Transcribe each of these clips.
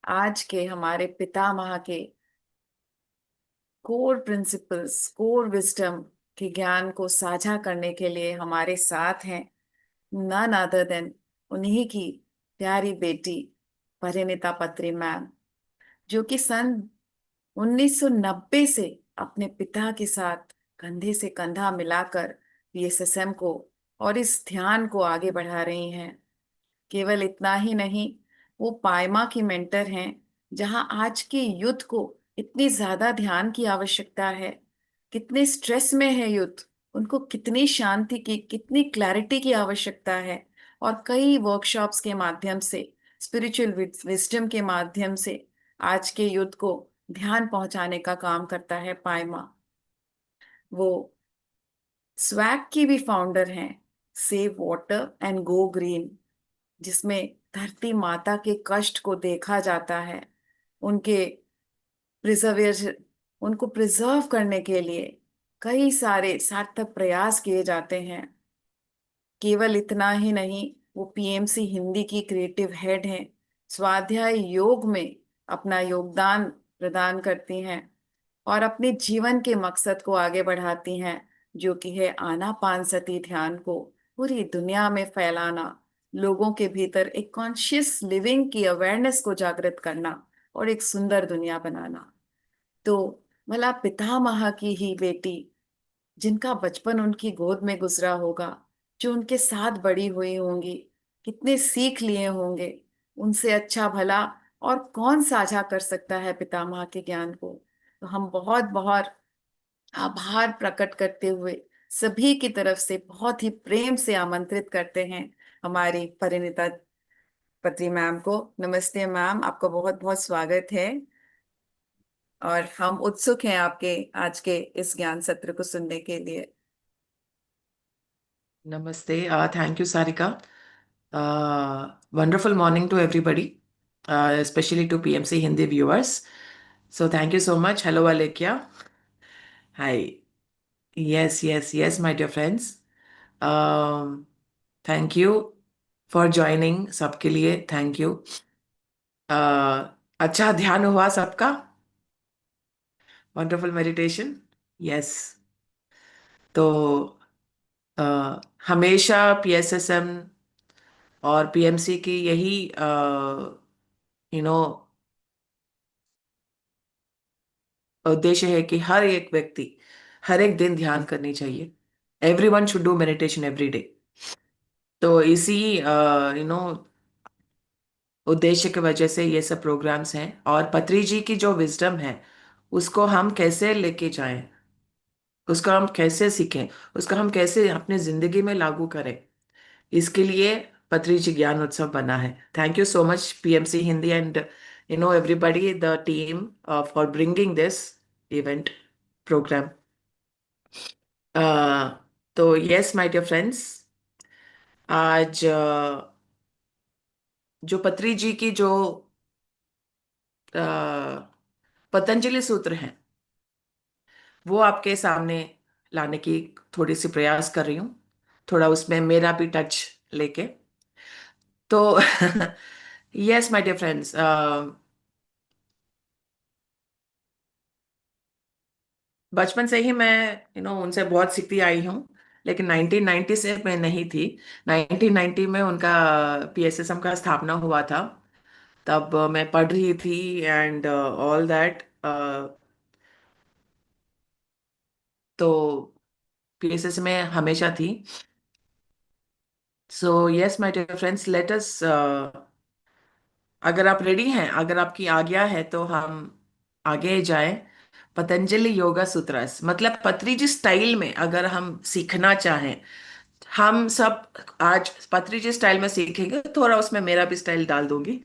आज के हमारे पितामह के कोर प्रिंसिपल्स, कोर विजडम के ज्ञान को साझा करने के लिए हमारे साथ हैं नन अदर देन उन्हीं की प्यारी बेटी परिणीता पत्री मैम, जो कि सन 1990 से अपने पिता के साथ कंधे से कंधा मिलाकर पीएसएसएम को और इस ध्यान को आगे बढ़ा रही हैं। केवल इतना ही नहीं, वो पायमा की मेंटर हैं। जहां आज के युद्ध को इतनी ज्यादा ध्यान की आवश्यकता है, कितने स्ट्रेस में है युद्ध, उनको कितनी शांति की, कितनी क्लैरिटी की आवश्यकता है। और कई वर्कशॉप्स के माध्यम से, स्पिरिचुअल विजडम के माध्यम से आज के युद्ध को ध्यान पहुंचाने का काम करता है पायमा। वो स्वैग की भी फाउंडर हैं, save water and go green, जिसमें धरती माता के कष्ट को देखा जाता है। उनके प्रिजर्वेशन, उनको प्रिजर्व करने के लिए कई सारे सार्थक प्रयास किए जाते हैं। केवल इतना ही नहीं, वो पीएमसी हिंदी की क्रिएटिव हेड हैं। स्वाध्याय योग में अपना योगदान प्रदान करती हैं और अपने जीवन के मकसद को आगे बढ़ाती हैं, जो कि है आनापानसती ध्यान को पूरी दुनिया में फैलाना, लोगों के भीतर एक कॉन्शियस लिविंग की अवेयरनेस को जागृत करना और एक सुंदर दुनिया बनाना। तो भला पितामह की ही बेटी, जिनका बचपन उनकी गोद में गुजरा होगा, जो उनके साथ बड़ी हुई होंगी, कितने सीख लिए होंगे, उनसे अच्छा भला और कौन साझा कर सकता है पितामह के ज्ञान को। तो हम बहुत बहुत आभार प्रकट करते हुए सभी की तरफ से बहुत ही प्रेम से आमंत्रित करते हैं हमारी परिणीता पत्री मैम को। नमस्ते मैम, आपका बहुत बहुत स्वागत है और हम उत्सुक हैं आपके आज के इस ज्ञान सत्र को सुनने के लिए। Namaste. Thank you, Sarika. Wonderful morning to everybody, especially to PMC Hindi viewers. So, thank you so much. Hello, Alekia. Hi. Yes, yes, yes, my dear friends. Um, Thank you for joining. सबके लिए thank you. अच्छा ध्यान हुआ सबका? Wonderful meditation. Yes. तो हमेशा PSSM और PMC की यही यू नो उद्देश्य है कि हर एक व्यक्ति हर एक दिन ध्यान करनी चाहिए। Every one should do meditation every day. तो इसी उद्देश्य की वजह से ये सब प्रोग्राम्स हैं, और पत्री जी की जो विजडम है उसको हम कैसे लेके जाएं, उसका हम कैसे सीखें, उसका हम कैसे अपने जिंदगी में लागू करें, इसके लिए पत्री जी ज्ञान उत्सव बना है। Thank you so much PMC Hindi and everybody the team for bringing this event programme. तो यस माय डियर फ्रेंड्स, आज जो पत्री जी की जो पतंजलि सूत्र हैं वो आपके सामने लाने की थोड़ी सी प्रयास कर रही हूँ, थोड़ा उसमें मेरा भी टच लेके। तो यस माय डियर फ्रेंड्स, बचपन से ही मैं उनसे बहुत सीखती आई हूँ, लेकिन 1990 से मैं नहीं थी। 1990 में उनका पीएसएसएम का स्थापना हुआ था, तब मैं पढ़ रही थी एंड ऑल दैट। तो पीएसएस में हमेशा थी। So yes my dear friends, let us, अगर आप रेडी हैं, अगर आपकी आज्ञा है तो हम आगे जाएं। पतंजलि योगा सूत्रस मतलब पतंजलि जी स्टाइल में अगर हम सीखना चाहें, हम सब आज पतंजलि जी स्टाइल में सीखेंगे। थोड़ा उसमें मेरा भी स्टाइल डाल दूंगी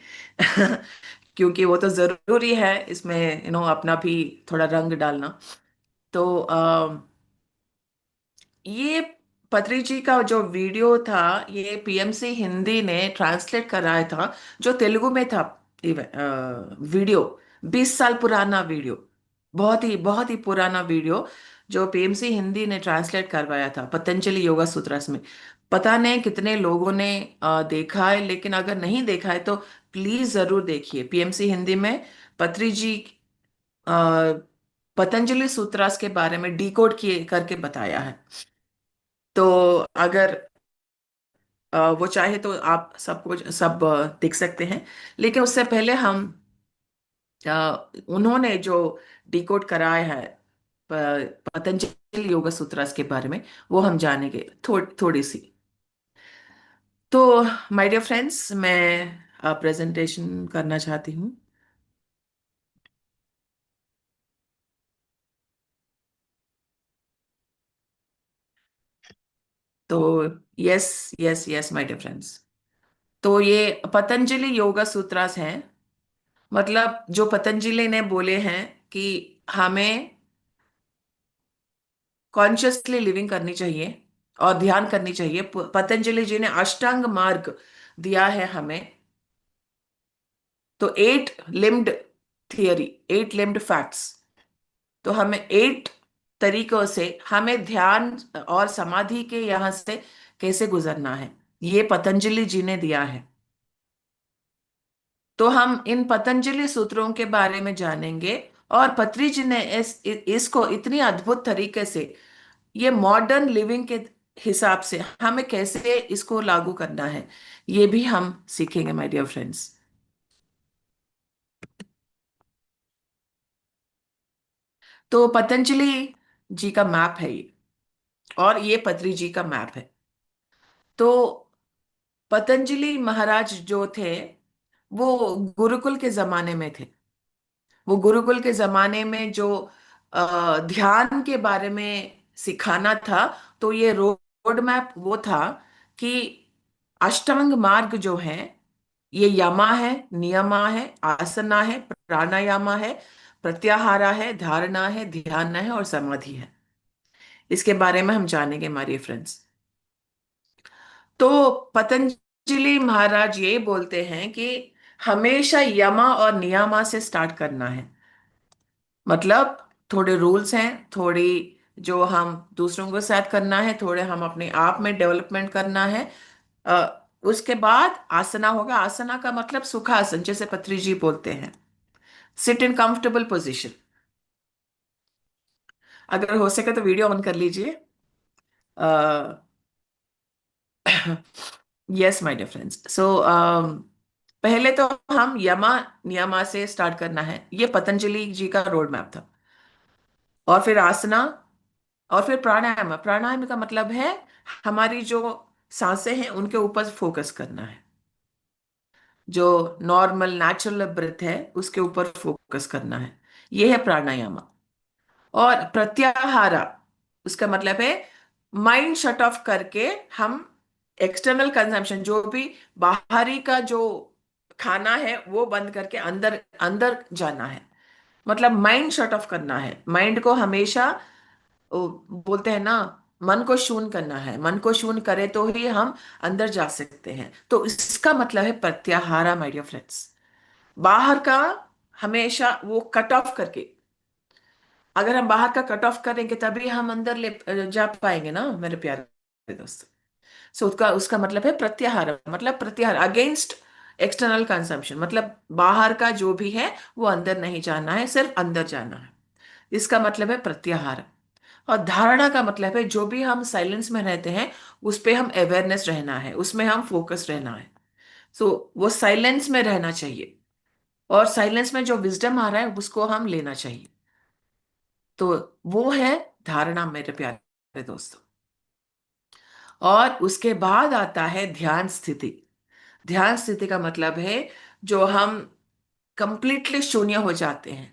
क्योंकि वो तो जरूरी है इसमें, अपना भी थोड़ा रंग डालना। तो ये पत्री जी का जो वीडियो था, ये पीएमसी हिंदी ने ट्रांसलेट कराया था, जो तेलुगु में था। वीडियो 20 साल पुराना वीडियो, बहुत ही पुराना वीडियो, जो पीएमसी हिंदी ने ट्रांसलेट करवाया था पतंजलि योगा सूत्रस में। पता नहीं कितने लोगों ने देखा है, लेकिन अगर नहीं देखा है तो प्लीज जरूर देखिए। पीएमसी हिंदी में पत्री जी अ, पतंजलि सूत्रास के बारे में डिकोड किए करके बताया है। तो अगर वो चाहे तो आप सबको सब देख सकते हैं। लेकिन उससे पहले हम उन्होंने जो डिकोड कराया है पतंजलि योगा सूत्रास के बारे में, वो हम जानेंगे थोड़ी सी। तो माय डियर फ्रेंड्स, मैं प्रेजेंटेशन करना चाहती हूँ। तो yes, yes, yes my dear friends. तो ये पतंजलि योगा सूत्रास हैं। मतलब जो पतंजलि ने बोले हैं कि हमें कॉन्शियसली लिविंग करनी चाहिए और ध्यान करनी चाहिए। पतंजलि जी ने अष्टांग मार्ग दिया है हमें। तो 8 लिम्ड थियरी, 8 लिम्ड फैक्ट्स। तो हमें 8 तरीकों से हमें ध्यान और समाधि के यहाँ से कैसे गुजरना है, ये पतंजलि जी ने दिया है। तो हम इन पतंजलि सूत्रों के बारे में जानेंगे। और पत्री जी ने इसको इतनी अद्भुत तरीके से, ये मॉडर्न लिविंग के हिसाब से हमें कैसे इसको लागू करना है, ये भी हम सीखेंगे माय डियर फ्रेंड्स। तो पतंजलि जी का मैप है ये, और ये पत्री जी का मैप है। तो पतंजलि महाराज जो थे, वो गुरुकुल के जमाने में थे। वो गुरुकुल के जमाने में जो ध्यान के बारे में सिखाना था, तो ये रोड मैप वो था कि अष्टांग मार्ग जो है, ये यमा है, नियमा है, आसना है, प्राणायामा है, प्रत्याहारा है, धारणा है, ध्यान है और समाधि है। इसके बारे में हम जानेंगे हमारे फ्रेंड्स। तो पतंजलि महाराज ये बोलते हैं कि हमेशा यमा और नियमा से स्टार्ट करना है। मतलब थोड़े रूल्स हैं, थोड़ी जो हम दूसरों को साथ करना है, थोड़े हम अपने आप में डेवलपमेंट करना है। उसके बाद आसना होगा। आसना का मतलब सुखासन, जैसे पत्री जी बोलते हैं, सिट इन कंफर्टेबल पोजीशन। अगर हो सके तो वीडियो ऑन कर लीजिए। Yes my dear friends. So पहले तो हम यमा नियमा से स्टार्ट करना है। ये पतंजलि जी का रोड मैप था। और फिर आसना, और फिर प्राणायाम। प्राणायाम का मतलब है हमारी जो सांसें हैं उनके ऊपर फोकस करना है। जो नॉर्मल नेचुरल ब्रेथ है उसके ऊपर फोकस करना है। ये है प्राणायाम। और प्रत्याहारा, उसका मतलब है माइंड शट ऑफ करके हम एक्सटर्नल कंजम्पशन, जो भी बाहरी का जो खाना है वो बंद करके अंदर अंदर जाना है। मतलब माइंड शट ऑफ करना है। माइंड को हमेशा वो बोलते हैं ना, मन को शून्य करना है। मन को शून्य करे तो ही हम अंदर जा सकते हैं। तो इसका मतलब है प्रत्याहारा माय डियर फ्रेंड्स। बाहर का हमेशा वो कट ऑफ करके, अगर हम बाहर का कट ऑफ करेंगे तभी हम अंदर ले जा पाएंगे ना मेरे प्यारे दोस्त। सो उसका उसका मतलब है प्रत्याहार। मतलब प्रत्याहार अगेंस्ट एक्सटर्नल कंजम्पशन। मतलब बाहर का जो भी है वो अंदर नहीं जाना है, सिर्फ अंदर जाना है। इसका मतलब है प्रत्याहार। और धारणा का मतलब है जो भी हम साइलेंस में रहते हैं उस पे हम अवेयरनेस रहना है, उसमें हम फोकस रहना है। सो वो साइलेंस में रहना चाहिए। और साइलेंस में जो विजडम आ रहा है उसको हम लेना चाहिए। तो वो है धारणा मेरे प्यारे दोस्तों। और उसके बाद आता है ध्यान स्थिति। ध्यान स्थिति का मतलब है जो हम कंप्लीटली शून्य हो जाते हैं,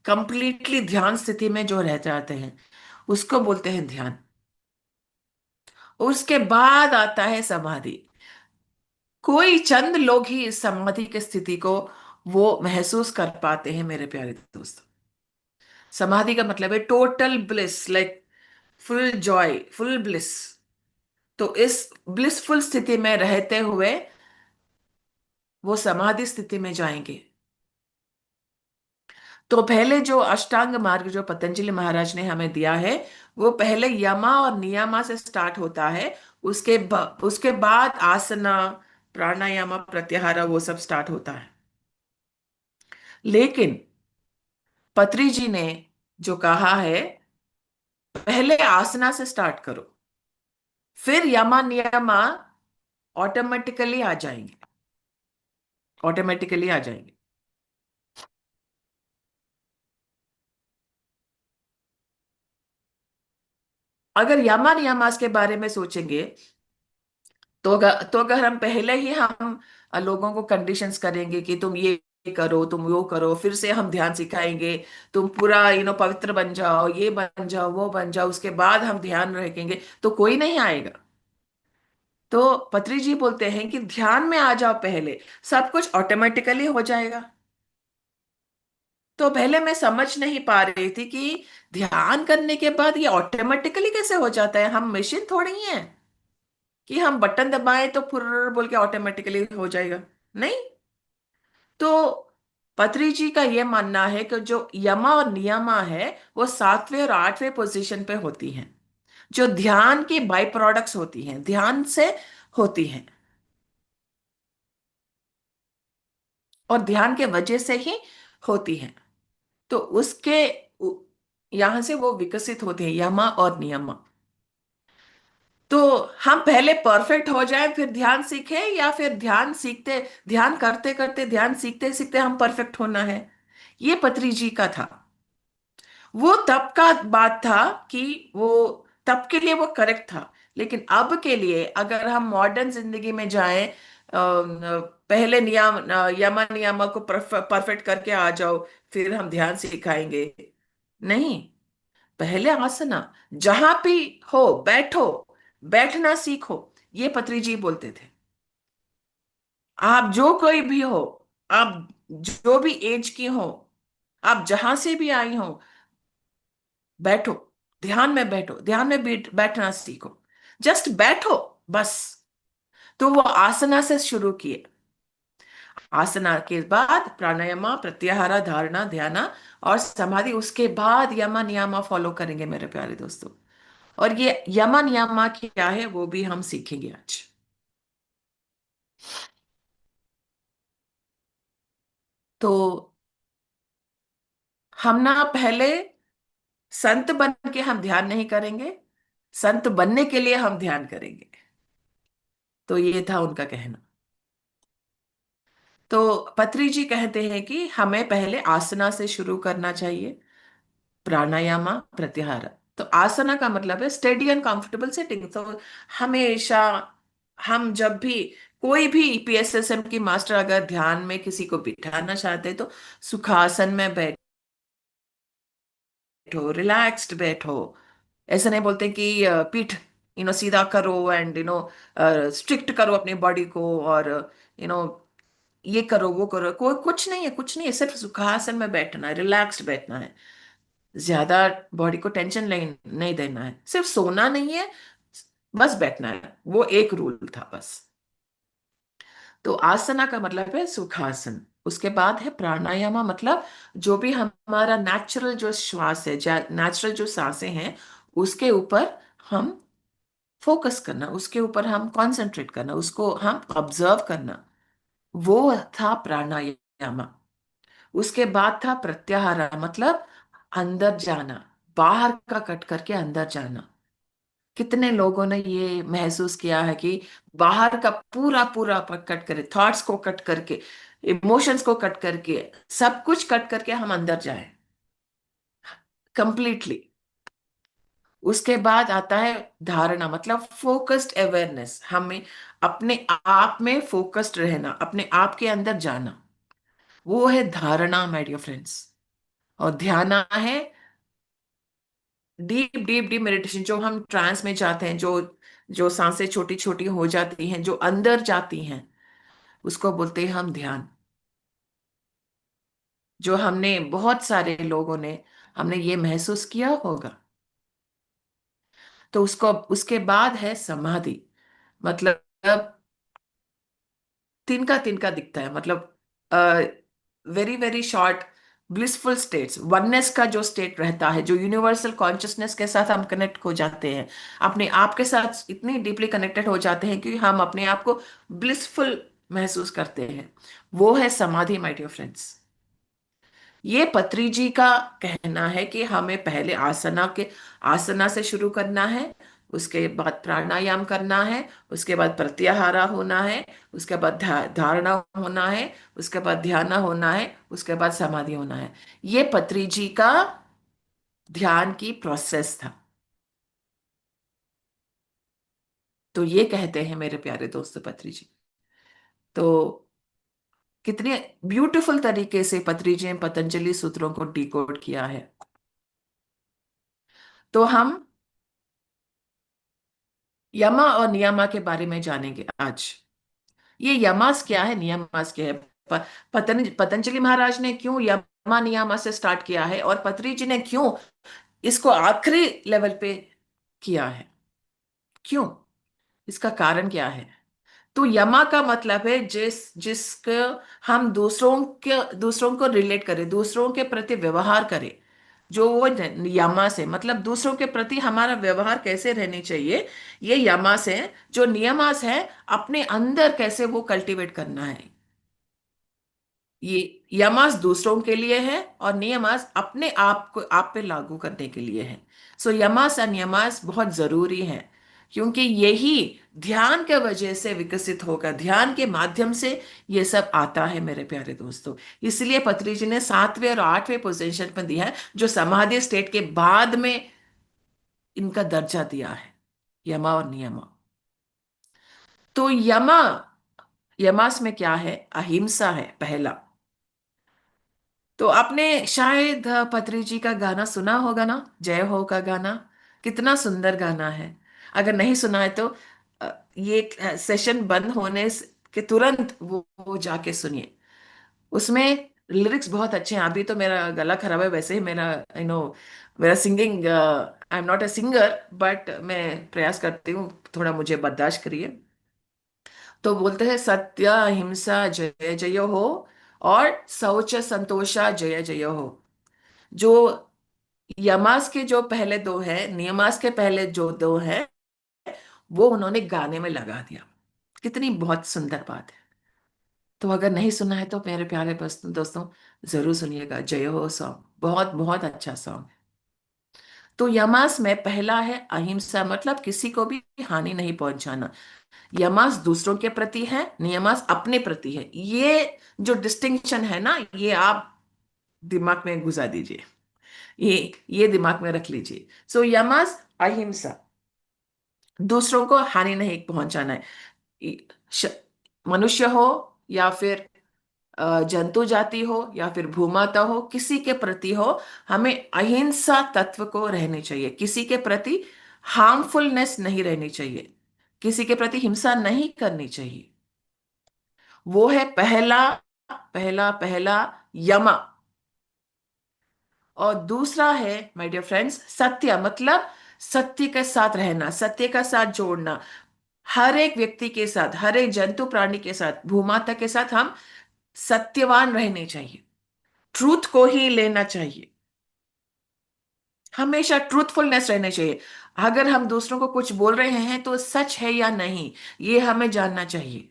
कंप्लीटली ध्यान स्थिति में जो रह जाते हैं, उसको बोलते हैं ध्यान। उसके बाद आता है समाधि। कोई चंद लोग ही इस समाधि की स्थिति को वो महसूस कर पाते हैं मेरे प्यारे दोस्तों। समाधि का मतलब है total bliss, like full Joy, full bliss. तो इस ब्लिसफुल स्थिति में रहते हुए वो समाधि स्थिति में जाएंगे। तो पहले जो अष्टांग मार्ग जो पतंजलि महाराज ने हमें दिया है, वो पहले यमा और नियमा से स्टार्ट होता है। उसके बाद आसना, प्राणायाम प्रत्याहार वो सब स्टार्ट होता है। लेकिन पत्री जी ने जो कहा है, पहले आसना से स्टार्ट करो, फिर यमा नियमा ऑटोमेटिकली आ जाएंगे, ऑटोमेटिकली आ जाएंगे। अगर यमा नियमास के बारे में सोचेंगे, तो अगर हम पहले ही हम लोगों को कंडीशंस करेंगे कि तुम ये करो, तुम वो करो, फिर से हम ध्यान सिखाएंगे, तुम पूरा पवित्र बन जाओ, ये बन जाओ, वो बन जाओ, उसके बाद हम ध्यान रखेंगे, तो कोई नहीं आएगा। तो पत्री जी बोलते हैं कि ध्यान में आ जाओ पहले, सब कुछ ऑटोमेटिकली हो जाएगा। तो पहले मैं समझ नहीं पा रही थी कि ध्यान करने के बाद ये ऑटोमेटिकली कैसे हो जाता है, हम मशीन थोड़ी ही है कि हम बटन दबाएं तो फुर्र बोल के ऑटोमेटिकली हो जाएगा। नहीं। तो पत्री जी का ये मानना है कि जो यमा और नियमा है वो 7वें और 8वें पोजीशन पे होती हैं, जो ध्यान की बाई प्रोडक्ट्स होती हैं, ध्यान से होती हैं, और ध्यान के वजह से ही होती हैं। तो उसके उ- यहां से वो विकसित होते हैं, यमा और नियमा। तो हम पहले परफेक्ट हो जाए फिर ध्यान सीखे, या फिर ध्यान सीखते, ध्यान करते करते, ध्यान सीखते सीखते हम परफेक्ट होना है? ये पत्री जी का था। वो तब का बात था कि वो तब के लिए वो करेक्ट था। लेकिन अब के लिए अगर हम मॉडर्न जिंदगी में जाएं, पहले यमा नियमा को परफेक्ट करके आ जाओ, फिर हम ध्यान सिखाएंगे। नहीं, पहले आसना, जहां भी हो बैठो, बैठना सीखो। ये पत्री जी बोलते थे। आप जो कोई भी हो, आप जो भी एज की हो, आप जहां से भी आई हो, बैठो, ध्यान में बैठो, ध्यान में बैठना सीखो, जस्ट बैठो बस। तो वो आसना से शुरू किए, आसना के बाद प्राणायाम, प्रत्याहार, धारणा, ध्यान और समाधि, उसके बाद यमा नियमा फॉलो करेंगे मेरे प्यारे दोस्तों। और ये यमा नियमा क्या है वो भी हम सीखेंगे आज। तो हम ना पहले संत बन के हम ध्यान नहीं करेंगे, संत बनने के लिए हम ध्यान करेंगे। तो ये था उनका कहना। तो पत्री जी कहते हैं कि हमें पहले आसना से शुरू करना चाहिए, प्राणायाम, प्रत्याहार। तो आसना का मतलब है स्टेडी एंड कंफर्टेबल सिटिंग। तो हमेशा हम जब भी कोई भी पीएसएसएम की मास्टर अगर ध्यान में किसी को बिठाना चाहते हैं तो सुखासन में बैठो, रिलैक्स्ड बैठो। ऐसा नहीं बोलते कि पीठ सीधा करो एंड स्ट्रिक्ट करो अपनी बॉडी को, और यू नो ये करो वो करो, कोई कुछ नहीं है, कुछ नहीं है, सिर्फ सुखासन में बैठना है, रिलैक्स्ड बैठना है। ज्यादा बॉडी को टेंशन नहीं नहीं देना है, सिर्फ सोना नहीं है, बस बैठना है, वो एक रूल था बस। तो आसना का मतलब है सुखासन। उसके बाद है प्राणायाम, मतलब जो भी हमारा नेचुरल जो श्वास है, नेचुरल जो सांसें हैं, उसके ऊपर हम फोकस करना, उसके ऊपर हम कंसंट्रेट करना, उसको हम ऑब्जर्व करना, वो था प्राणायाम। उसके बाद था प्रत्याहार, मतलब अंदर जाना, बाहर का कट करके अंदर जाना। कितने लोगों ने ये महसूस किया है कि बाहर का पूरा पूरा कट करे, थॉट्स को कट करके, इमोशंस को कट करके, सब कुछ कट करके हम अंदर जाए कंप्लीटली। उसके बाद आता है धारणा, मतलब फोकस्ड अवेयरनेस, हमें अपने आप में फोकस्ड रहना, अपने आप के अंदर जाना, वो है धारणा माय डियर फ्रेंड्स। और ध्यान है डीप डीप डीप मेडिटेशन, जो हम ट्रांस में जाते हैं, जो जो सांसें छोटी छोटी हो जाती हैं, जो अंदर जाती हैं, उसको बोलते हैं हम ध्यान। जो हमने बहुत सारे लोगों ने हमने ये महसूस किया होगा। तो उसको उसके बाद है समाधि, मतलब तिनका तिनका दिखता है, मतलब very very short blissful states, oneness का जो स्टेट रहता है, जो यूनिवर्सल कॉन्शियसनेस के साथ हम कनेक्ट हो जाते हैं, अपने आप के साथ इतनी डीपली कनेक्टेड हो जाते हैं कि हम अपने आप को ब्लिसफुल महसूस करते हैं, वो है समाधि, माय डियर फ्रेंड्स। ये पत्री जी का कहना है कि हमें पहले आसना से शुरू करना है, उसके बाद प्राणायाम करना है, उसके बाद प्रत्याहारा होना है, उसके बाद धारणा होना है, उसके बाद ध्यान होना है, उसके बाद समाधि होना है। ये पत्री जी का ध्यान की प्रोसेस था। तो ये कहते हैं मेरे प्यारे दोस्त पत्री जी। तो कितने ब्यूटीफुल तरीके से पत्री जी ने पतंजलि सूत्रों को डिकोड किया है। तो हम यमा और नियमा के बारे में जानेंगे आज। ये यमास क्या है, नियमास क्या है, पतंजलि महाराज ने क्यों यमा नियमा से स्टार्ट किया है, और पत्री जी ने क्यों इसको आखिरी लेवल पे किया है, क्यों, इसका कारण क्या है। तो यमा का मतलब है जिसको हम दूसरों को रिलेट करें, दूसरों के प्रति व्यवहार करें। जो वो यमा से मतलब दूसरों के प्रति हमारा व्यवहार कैसे रहने चाहिए, ये यमा से। जो नियमास है, अपने अंदर कैसे वो कल्टीवेट करना है। ये यमास दूसरों के लिए है और नियमास अपने आप को आप पे लागू करने के लिए है। सो यमास और नियमास बहुत जरूरी है, क्योंकि यही ध्यान के वजह से विकसित होगा, ध्यान के माध्यम से ये सब आता है मेरे प्यारे दोस्तों। इसलिए पत्री जी ने 7वें और 8वें पोजीशन पर दिया है, जो समाधि स्टेट के बाद में इनका दर्जा दिया है, यमा और नियमा। तो यमास में क्या है, अहिंसा है पहला। तो आपने शायद पत्री जी का गाना सुना होगा ना, जय हो का गाना। कितना सुंदर गाना है। अगर नहीं सुना है तो ये सेशन बंद के तुरंत वो जाके सुनिए। उसमें लिरिक्स बहुत अच्छे हैं। अभी तो मेरा गला खराब है, वैसे ही मेरा मेरा singing, I am not a singer, but मैं प्रयास करती हूँ, थोड़ा मुझे बर्दाश्त करिए। तो बोलते हैं, सत्य अहिंसा जय जय हो, और शौच संतोषा जय जय हो। जो यमास के जो पहले दो है, नियमास के पहले जो दो है, वो उन्होंने गाने में लगा दिया। कितनी बहुत सुंदर बात है। तो अगर नहीं सुना है तो मेरे प्यारे दोस्तों, जरूर सुनिएगा, जय हो सॉन्ग बहुत बहुत अच्छा सॉन्ग है। तो यमास में पहला है अहिंसा, मतलब किसी को भी हानि नहीं पहुंचाना। यमास दूसरों के प्रति है, नियमास अपने प्रति है। ये जो डिस्टिंक्शन है ना, ये आप दिमाग में घुसा दीजिए, ये दिमाग में रख लीजिए। सो यमास अहिंसा, दूसरों को हानि नहीं पहुंचाना है। श- मनुष्य हो या फिर जंतु जाति हो या फिर भूमाता हो, किसी के प्रति हो, हमें अहिंसा तत्व को रहनी चाहिए। किसी के प्रति हार्मफुलनेस नहीं रहनी चाहिए, किसी के प्रति हिंसा नहीं करनी चाहिए। वो है पहला पहला पहला यमा। और दूसरा है माय डियर फ्रेंड्स सत्य, मतलब सत्य के साथ रहना, सत्य का साथ जोड़ना। हर एक व्यक्ति के साथ, हर एक जंतु प्राणी के साथ, भूमाता के साथ हम सत्यवान रहने चाहिए, ट्रूथ को ही लेना चाहिए, हमेशा ट्रूथफुलनेस रहने चाहिए। अगर हम दूसरों को कुछ बोल रहे हैं तो सच है या नहीं, ये हमें जानना चाहिए।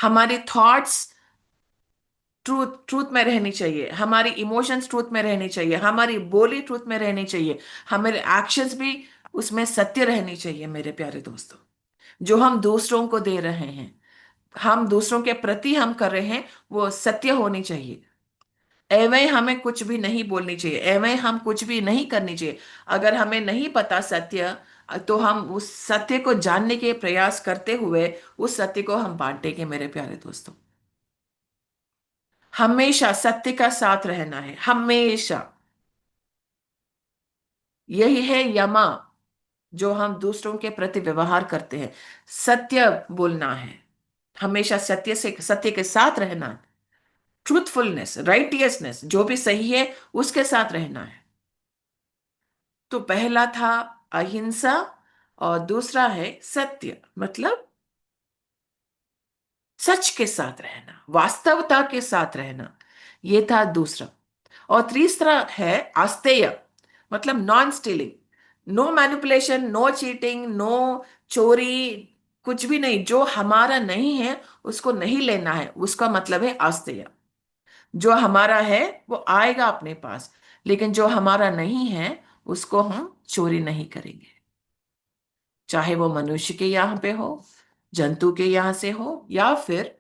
हमारी थॉट्स ट्रूथ ट्रूथ में रहनी चाहिए, हमारी इमोशंस ट्रूथ में रहनी चाहिए, हमारी बोली ट्रूथ में रहनी चाहिए, हमारे एक्शंस भी उसमें सत्य रहनी चाहिए मेरे प्यारे दोस्तों। जो हम दूसरों को दे रहे हैं, हम दूसरों के प्रति हम कर रहे हैं, वो सत्य होनी चाहिए। एवं हमें कुछ भी नहीं बोलनी चाहिए, एवं हम कुछ भी नहीं करनी चाहिए। अगर हमें नहीं पता सत्य, तो हम उस सत्य को जानने के प्रयास करते हुए उस सत्य को हम बांटेंगे मेरे प्यारे दोस्तों। हमेशा सत्य का साथ रहना है, हमेशा। यही है यमा, जो हम दूसरों के प्रति व्यवहार करते हैं। सत्य बोलना है, हमेशा सत्य के साथ रहना है। ट्रूथफुलनेस, राइटियसनेस, जो भी सही है उसके साथ रहना है। तो पहला था अहिंसा, और दूसरा है सत्य, मतलब सच के साथ रहना, वास्तवता के साथ रहना। ये था दूसरा। और तीसरा है आस्तेय, मतलब non stealing, no manipulation, no cheating, no चोरी, कुछ भी नहीं। जो हमारा नहीं है उसको नहीं लेना है, उसका मतलब है आस्तेय। जो हमारा है वो आएगा अपने पास, लेकिन जो हमारा नहीं है उसको हम चोरी नहीं करेंगे। चाहे वो मनुष्य के यहाँ पे हो, जंतु के यहाँ से हो, या फिर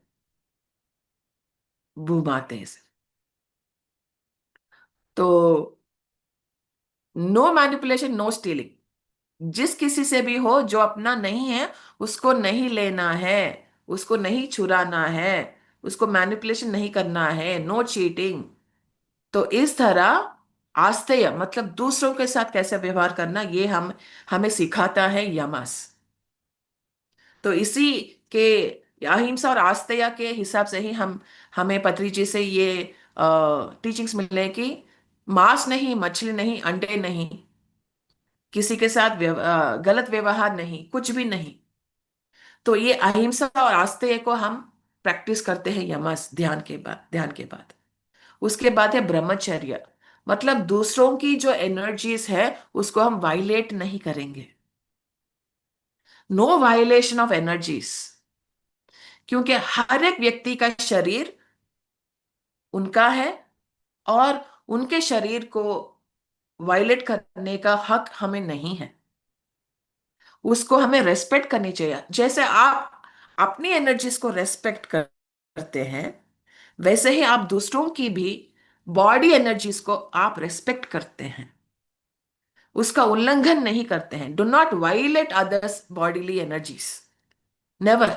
भूमाते से। तो नो मैनिपुलेशन, नो स्टीलिंग। जिस किसी से भी हो जो अपना नहीं है उसको नहीं लेना है, उसको नहीं चुराना है, उसको मैनिपुलेशन नहीं करना है, नो चीटिंग। तो इस तरह आस्तेय मतलब दूसरों के साथ कैसे व्यवहार करना, ये हम हमें सिखाता है यमस। तो इसी के अहिंसा और आस्तेय के हिसाब से ही हम हमें पत्री जी से ये टीचिंग्स मिले कि मांस नहीं, मछली नहीं, अंडे नहीं, किसी के साथ गलत व्यवहार नहीं, कुछ भी नहीं। तो ये अहिंसा और आस्तेय को हम प्रैक्टिस करते हैं यमस, ध्यान के बाद। उसके बाद है ब्रह्मचर्य, मतलब दूसरों की जो एनर्जीज है उसको हम वायलेट नहीं करेंगे। नो वायलेशन ऑफ एनर्जीज, क्योंकि हर एक व्यक्ति का शरीर उनका है, और उनके शरीर को वायलेट करने का हक हमें नहीं है। उसको हमें रेस्पेक्ट करनी चाहिए। जैसे आप अपनी एनर्जीज को रेस्पेक्ट करते हैं, वैसे ही आप दूसरों की भी बॉडी एनर्जीज को आप रेस्पेक्ट करते हैं, उसका उल्लंघन नहीं करते हैं। Do not violate others bodily energies, never.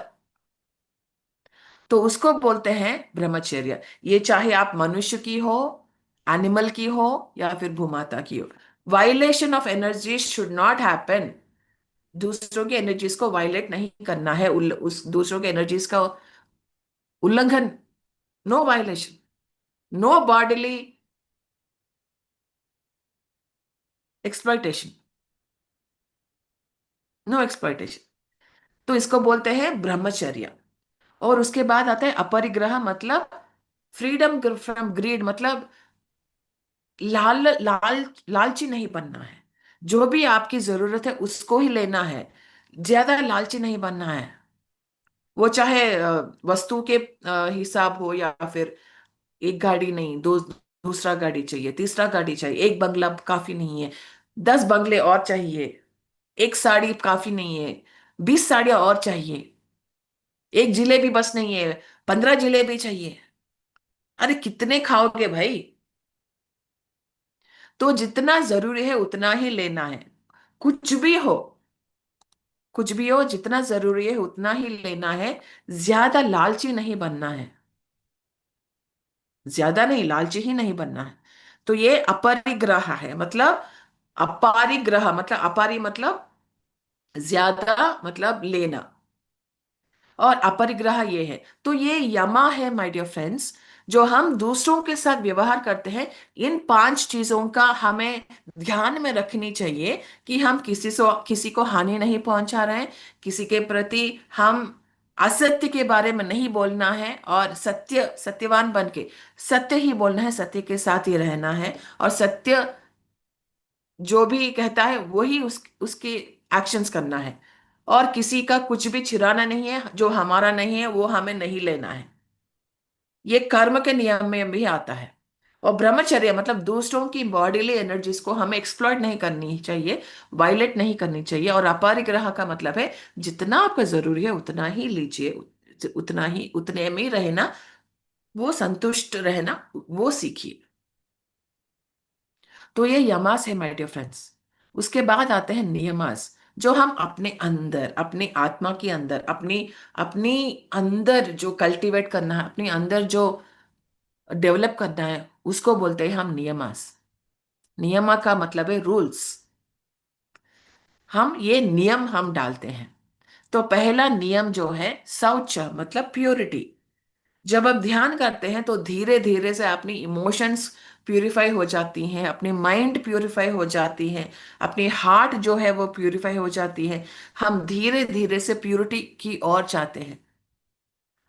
तो उसको बोलते हैं ब्रह्मचर्य। ये चाहे आप मनुष्य की हो, एनिमल की हो, या फिर भूमाता की हो। Violation of energies should not happen. दूसरों की एनर्जीज को वायलेट नहीं करना है, उस दूसरों की एनर्जीज का उल्लंघन, no violation, no bodily exploitation, no exploitation. तो इसको बोलते हैं ब्रह्मचर्य। और उसके बाद आता है अपरिग्रह, मतलब फ्रीडम फ्रॉम ग्रीड, मतलब लालची नहीं बनना है। जो भी आपकी जरूरत है उसको ही लेना है, ज्यादा लालची नहीं बनना है। वो चाहे वस्तु के हिसाब हो, या फिर एक गाड़ी नहीं, दूसरा गाड़ी चाहिए, तीसरा गाड़ी चाहिए, एक बंगला काफी नहीं है, 10 बंगले और चाहिए, एक साड़ी काफी नहीं है, 20 साड़ियां और चाहिए, एक जिलेबी बस नहीं है, 15 जिलेबी चाहिए। अरे कितने खाओगे भाई? तो जितना जरूरी है उतना ही लेना है। कुछ भी हो, कुछ भी हो, जितना जरूरी है उतना ही लेना है। ज्यादा लालची नहीं बनना है, ज्यादा नहीं, लालची ही नहीं बनना है। तो ये अपरिग्रह है, मतलब अपारिग्रह मतलब अपारी मतलब ज्यादा, मतलब लेना, और अपरिग्रह ये है। तो ये यमा है माय डियर फ्रेंड्स, जो हम दूसरों के साथ व्यवहार करते हैं। इन 5 चीजों का हमें ध्यान में रखनी चाहिए कि हम किसी को हानि नहीं पहुंचा रहे हैं, किसी के प्रति हम असत्य के बारे में नहीं बोलना है, और सत्यवान बन के सत्य ही बोलना है, सत्य के साथ ही रहना है। और सत्य जो भी कहता है वही उसके एक्शंस करना है। और किसी का कुछ भी छिराना नहीं है, जो हमारा नहीं है वो हमें नहीं लेना है। ये कर्म के नियम में भी आता है। और ब्रह्मचर्य मतलब दूसरों की बॉडीली एनर्जीज को हमें एक्सप्लॉइट नहीं करनी चाहिए, वायलेट नहीं करनी चाहिए। और अपरिग्रह का मतलब है जितना आपका जरूरी है उतना ही लीजिए, उतना ही, उतने में ही रहना, वो संतुष्ट रहना, वो सीखिए। तो ये यमास है माय डियर फ्रेंड्स। उसके बाद आते हैं नियमास, जो हम अपने अंदर, अपने आत्मा के अंदर, अपनी अपनी अंदर जो कल्टीवेट करना है, अपने अंदर जो डेवलप करना है, उसको बोलते हैं हम नियमास। नियमा का मतलब है रूल्स। हम ये नियम हम डालते हैं। तो पहला नियम जो है शौच, मतलब प्योरिटी। जब आप ध्यान करते हैं तो धीरे धीरे से अपनी इमोशंस प्यूरिफाई हो जाती हैं, अपनी माइंड प्यूरिफाई हो जाती है, अपनी हार्ट जो है वो प्यूरिफाई हो जाती है। हम धीरे धीरे से प्योरिटी की ओर जाते हैं।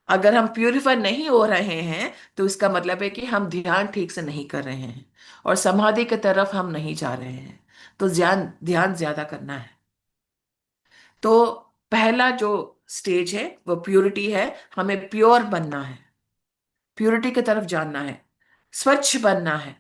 अगर हम प्यूरिफाई नहीं हो रहे हैं तो इसका मतलब है कि हम ध्यान ठीक से नहीं कर रहे हैं और समाधि की तरफ हम नहीं जा रहे हैं। तो ध्यान ध्यान ज्यादा करना है। तो पहला जो स्टेज है वो प्योरिटी है। हमें प्योर बनना है, प्योरिटी की तरफ जानना है, स्वच्छ बनना है।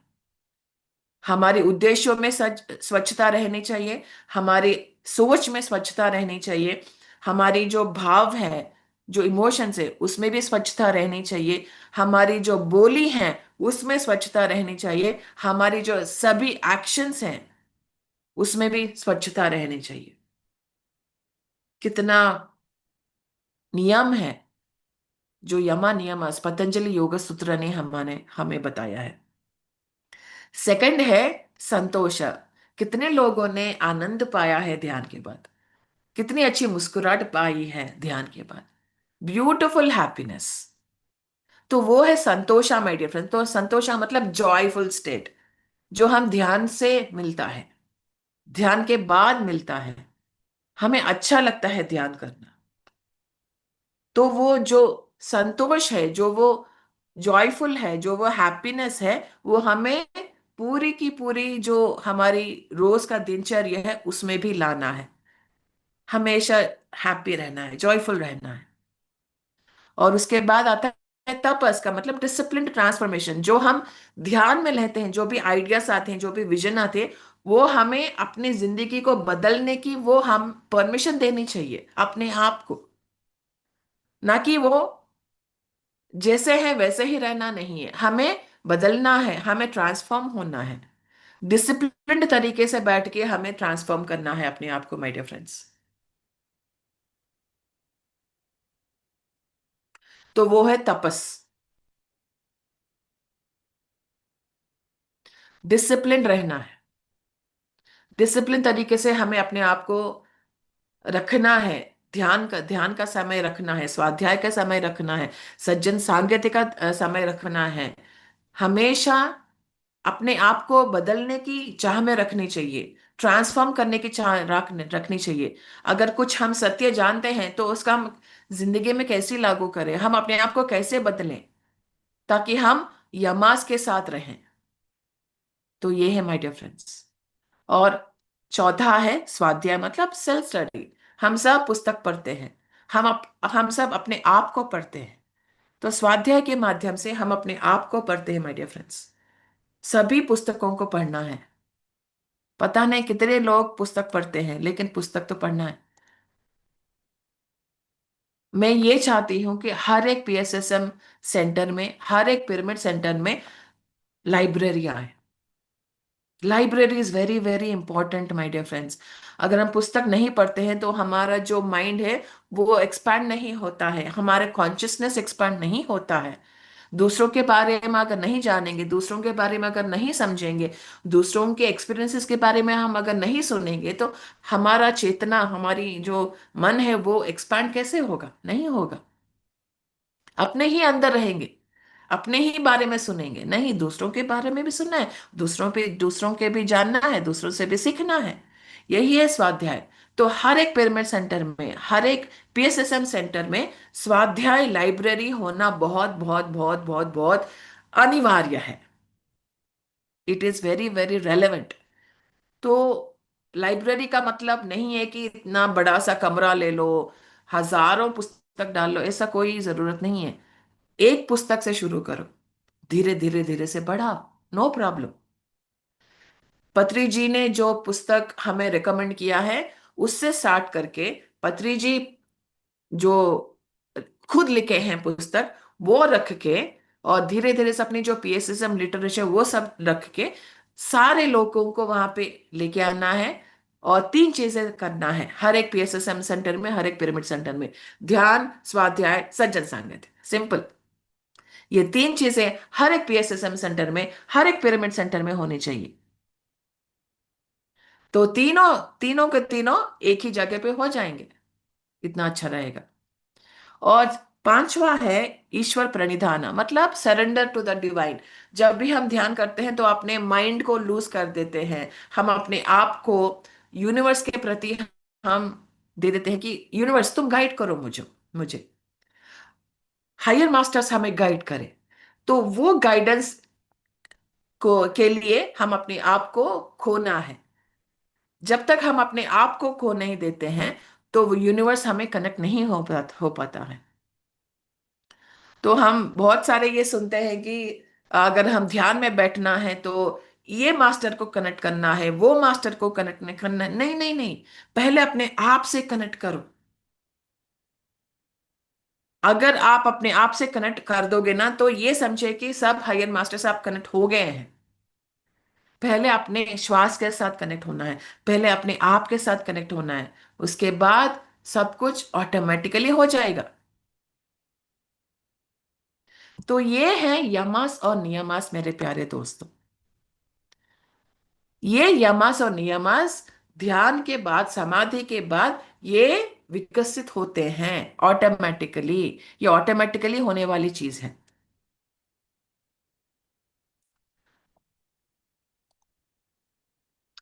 हमारे उद्देश्यों में सच स्वच्छता रहनी चाहिए, हमारी सोच में स्वच्छता रहनी चाहिए, हमारी जो भाव है, जो इमोशंस है उसमें भी स्वच्छता रहनी चाहिए, हमारी जो बोली है उसमें स्वच्छता रहनी चाहिए, हमारी जो सभी एक्शंस हैं उसमें भी स्वच्छता रहनी चाहिए। कितना नियम है जो यमा नियम पतंजलि योग सूत्र ने हमारे हमें बताया है। सेकंड है संतोष। कितने लोगों ने आनंद पाया है ध्यान के बाद, कितनी अच्छी मुस्कुराहट पाई है ध्यान के बाद, ब्यूटिफुल हैप्पीनेस। तो वो है संतोषा माय डियर फ्रेंड। तो संतोषा मतलब जॉयफुल स्टेट, जो हम ध्यान से मिलता है, ध्यान के बाद मिलता है, हमें अच्छा लगता है ध्यान करना। तो वो जो संतोष है, जो वो जॉयफुल है, जो वो हैप्पीनेस है, वो हमें पूरी की पूरी जो हमारी रोज का दिनचर्या है उसमें भी लाना है। हमेशा हैप्पी रहना है, जॉयफुल रहना है। और उसके बाद आता है तपस का मतलब डिसिप्लिन ट्रांसफॉर्मेशन। जो हम ध्यान में रहते हैं, जो भी आइडियाज आते हैं, जो भी विजन आते हैं, वो हमें अपनी जिंदगी को बदलने की वो हम परमिशन देनी चाहिए अपने आप को। ना कि वो जैसे है वैसे ही रहना नहीं है, हमें बदलना है, हमें ट्रांसफॉर्म होना है। डिसिप्लिन्ड तरीके से बैठ के हमें ट्रांसफॉर्म करना है अपने आप को माय डियर फ्रेंड्स। तो वो है तपस। डिसिप्लिन रहना है, डिसिप्लिन तरीके से हमें अपने आप को रखना है। ध्यान का समय रखना है, स्वाध्याय का समय रखना है, सज्जन सांगत्य का समय रखना है। हमेशा अपने आप को बदलने की चाह में रखनी चाहिए, ट्रांसफॉर्म करने की चाह रखनी चाहिए। अगर कुछ हम सत्य जानते हैं तो उसका हम जिंदगी में कैसे लागू करें, हम अपने आप को कैसे बदलें ताकि हम यमास के साथ रहें। तो ये है माय डियर फ्रेंड्स। और चौथा है स्वाध्याय मतलब सेल्फ स्टडी। हम सब पुस्तक पढ़ते हैं, हम सब अपने आप को पढ़ते हैं। तो स्वाध्याय के माध्यम से हम अपने आप को पढ़ते हैं माय डियर फ्रेंड्स। सभी पुस्तकों को पढ़ना है। पता नहीं कितने लोग पुस्तक पढ़ते हैं, लेकिन पुस्तक तो पढ़ना है। मैं ये चाहती हूँ कि हर एक पीएसएसएम सेंटर में, हर एक पिरामिड सेंटर में लाइब्रेरी आए। Library is very very important my dear friends. अगर हम पुस्तक नहीं पढ़ते हैं तो हमारा जो माइंड है वो एक्सपैंड नहीं होता है, हमारा कॉन्शियसनेस एक्सपैंड नहीं होता है। दूसरों के बारे में अगर नहीं जानेंगे, दूसरों के बारे में अगर नहीं समझेंगे, दूसरों के एक्सपीरियंसेस के बारे में हम अगर नहीं सुनेंगे, तो हमारा चेतना, हमारी जो मन है वो एक्सपैंड कैसे होगा? नहीं होगा। अपने ही अंदर रहेंगे, अपने ही बारे में सुनेंगे, नहीं दूसरों के बारे में भी सुनना है, दूसरों के भी जानना है, दूसरों से भी सीखना है। यही है स्वाध्याय। तो हर एक पिरामिड सेंटर में, हर एक पीएसएसएम सेंटर में स्वाध्याय लाइब्रेरी होना बहुत बहुत बहुत बहुत बहुत अनिवार्य है। It is very very relevant. तो लाइब्रेरी का मतलब नहीं है कि इतना बड़ा सा कमरा ले लो, हजारों पुस्तक डाल लो, ऐसा कोई जरूरत नहीं है। एक पुस्तक से शुरू करो, धीरे धीरे धीरे से बढ़ाओ, नो प्रॉब्लम। पत्री जी ने जो पुस्तक हमें रिकमेंड किया है उससे स्टार्ट करके, पत्री जी जो खुद लिखे हैं पुस्तक वो रख के, और धीरे धीरे से अपनी जो पीएसएसएम लिटरेचर वो सब रख के सारे लोगों को वहां पे लेके आना है। और तीन चीजें करना है हर एक पीएसएसएम सेंटर में, हर एक पिरामिड सेंटर में: ध्यान, स्वाध्याय, सज्जन संगत। सिंपल। ये तीन चीजें हर एक पीएसएसएम सेंटर में, हर एक पिरामिड सेंटर में होनी चाहिए। तो तीनों तीनों के तीनों एक ही जगह पे हो जाएंगे, इतना अच्छा रहेगा। और पांचवा है ईश्वर प्रणिधान मतलब सरेंडर टू द डिवाइन। जब भी हम ध्यान करते हैं तो अपने माइंड को लूज कर देते हैं, हम अपने आप को यूनिवर्स के प्रति हम दे देते हैं कि यूनिवर्स तुम गाइड करो मुझे मुझे हायर मास्टर्स हमें गाइड करें। तो वो गाइडेंस को के लिए हम अपने आप को खोना है। जब तक हम अपने आप को खो नहीं देते हैं, तो वो यूनिवर्स हमें कनेक्ट नहीं हो पाता है। तो हम बहुत सारे ये सुनते हैं कि अगर हम ध्यान में बैठना है तो ये मास्टर को कनेक्ट करना है, वो मास्टर को कनेक्ट नहीं करना है। नहीं नहीं नहीं, पहले अपने आप से कनेक्ट करो। अगर आप अपने आप से कनेक्ट कर दोगे ना, तो ये समझे कि सब हायर मास्टर से आप कनेक्ट हो गए हैं। पहले अपने श्वास के साथ कनेक्ट होना है, पहले अपने आप के साथ कनेक्ट होना है। उसके बाद सब कुछ ऑटोमेटिकली हो जाएगा। तो ये है यमास और नियमास मेरे प्यारे दोस्तों। ये यमास और नियमास ध्यान के बाद, समाधि के बाद ये विकसित होते हैं ऑटोमेटिकली। ये ऑटोमेटिकली होने वाली चीज है।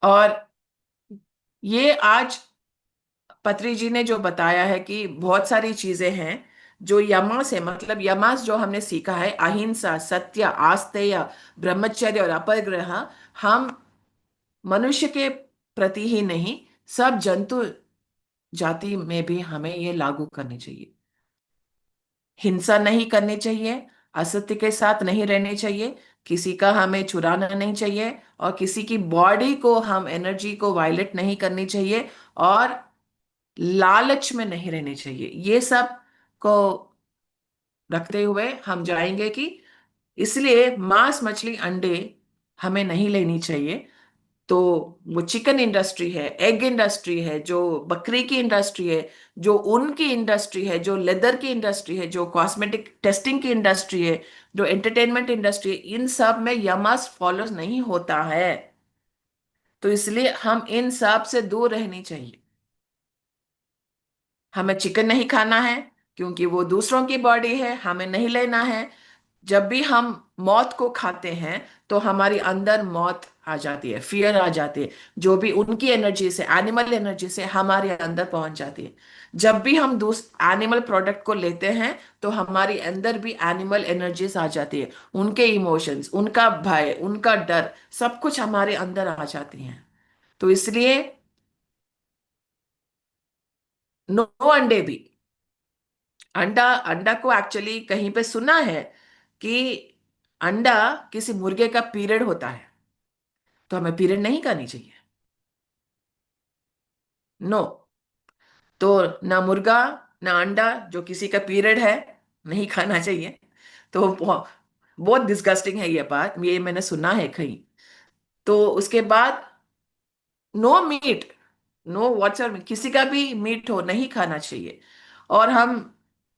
और ये आज पत्री जी ने जो बताया है कि बहुत सारी चीजें हैं जो यमास है। मतलब यमास जो हमने सीखा है, अहिंसा, सत्य, आस्तेय, ब्रह्मचर्य और अपरिग्रह, हम मनुष्य के प्रति ही नहीं, सब जंतु जाति में भी हमें ये लागू करनी चाहिए। हिंसा नहीं करनी चाहिए, असत्य के साथ नहीं रहने चाहिए, किसी का हमें चुराना नहीं चाहिए, और किसी की बॉडी को हम एनर्जी को वायलेट नहीं करनी चाहिए, और लालच में नहीं रहने चाहिए। ये सब को रखते हुए हम जाएंगे कि इसलिए मांस, मछली, अंडे हमें नहीं लेनी चाहिए। तो वो चिकन इंडस्ट्री है, एग इंडस्ट्री है, जो बकरी की इंडस्ट्री है, जो ऊन की इंडस्ट्री है, जो लेदर की इंडस्ट्री है, जो कॉस्मेटिक टेस्टिंग की इंडस्ट्री है, जो एंटरटेनमेंट इंडस्ट्री है, इन सब में यमस फॉलो नहीं होता है। तो इसलिए हम इन सब से दूर रहनी चाहिए। हमें चिकन नहीं खाना है क्योंकि वो दूसरों की बॉडी है, हमें नहीं लेना है। जब भी हम मौत को खाते हैं तो हमारी अंदर मौत आ जाती है, फियर आ जाती है, जो भी उनकी एनर्जी से, एनिमल एनर्जी से हमारे अंदर पहुंच जाती है। जब भी हम दूस एनिमल प्रोडक्ट को लेते हैं तो हमारी अंदर भी एनिमल एनर्जीज आ जाती है। उनके इमोशंस, उनका भय, उनका डर, सब कुछ हमारे अंदर आ जाती हैं। तो इसलिए नो अंडे भी। अंडा, अंडा को एक्चुअली कहीं पे सुना है कि अंडा किसी मुर्गे का पीरियड होता है, तो हमें पीरियड नहीं करनी चाहिए। नो। तो ना मुर्गा, ना अंडा जो किसी का पीरियड है, नहीं खाना चाहिए। तो बहुत डिस्गस्टिंग है ये बात, ये मैंने सुना है कहीं। तो उसके बाद नो मीट, नो व्हाट्सएवर, किसी का भी मीट हो नहीं खाना चाहिए। और हम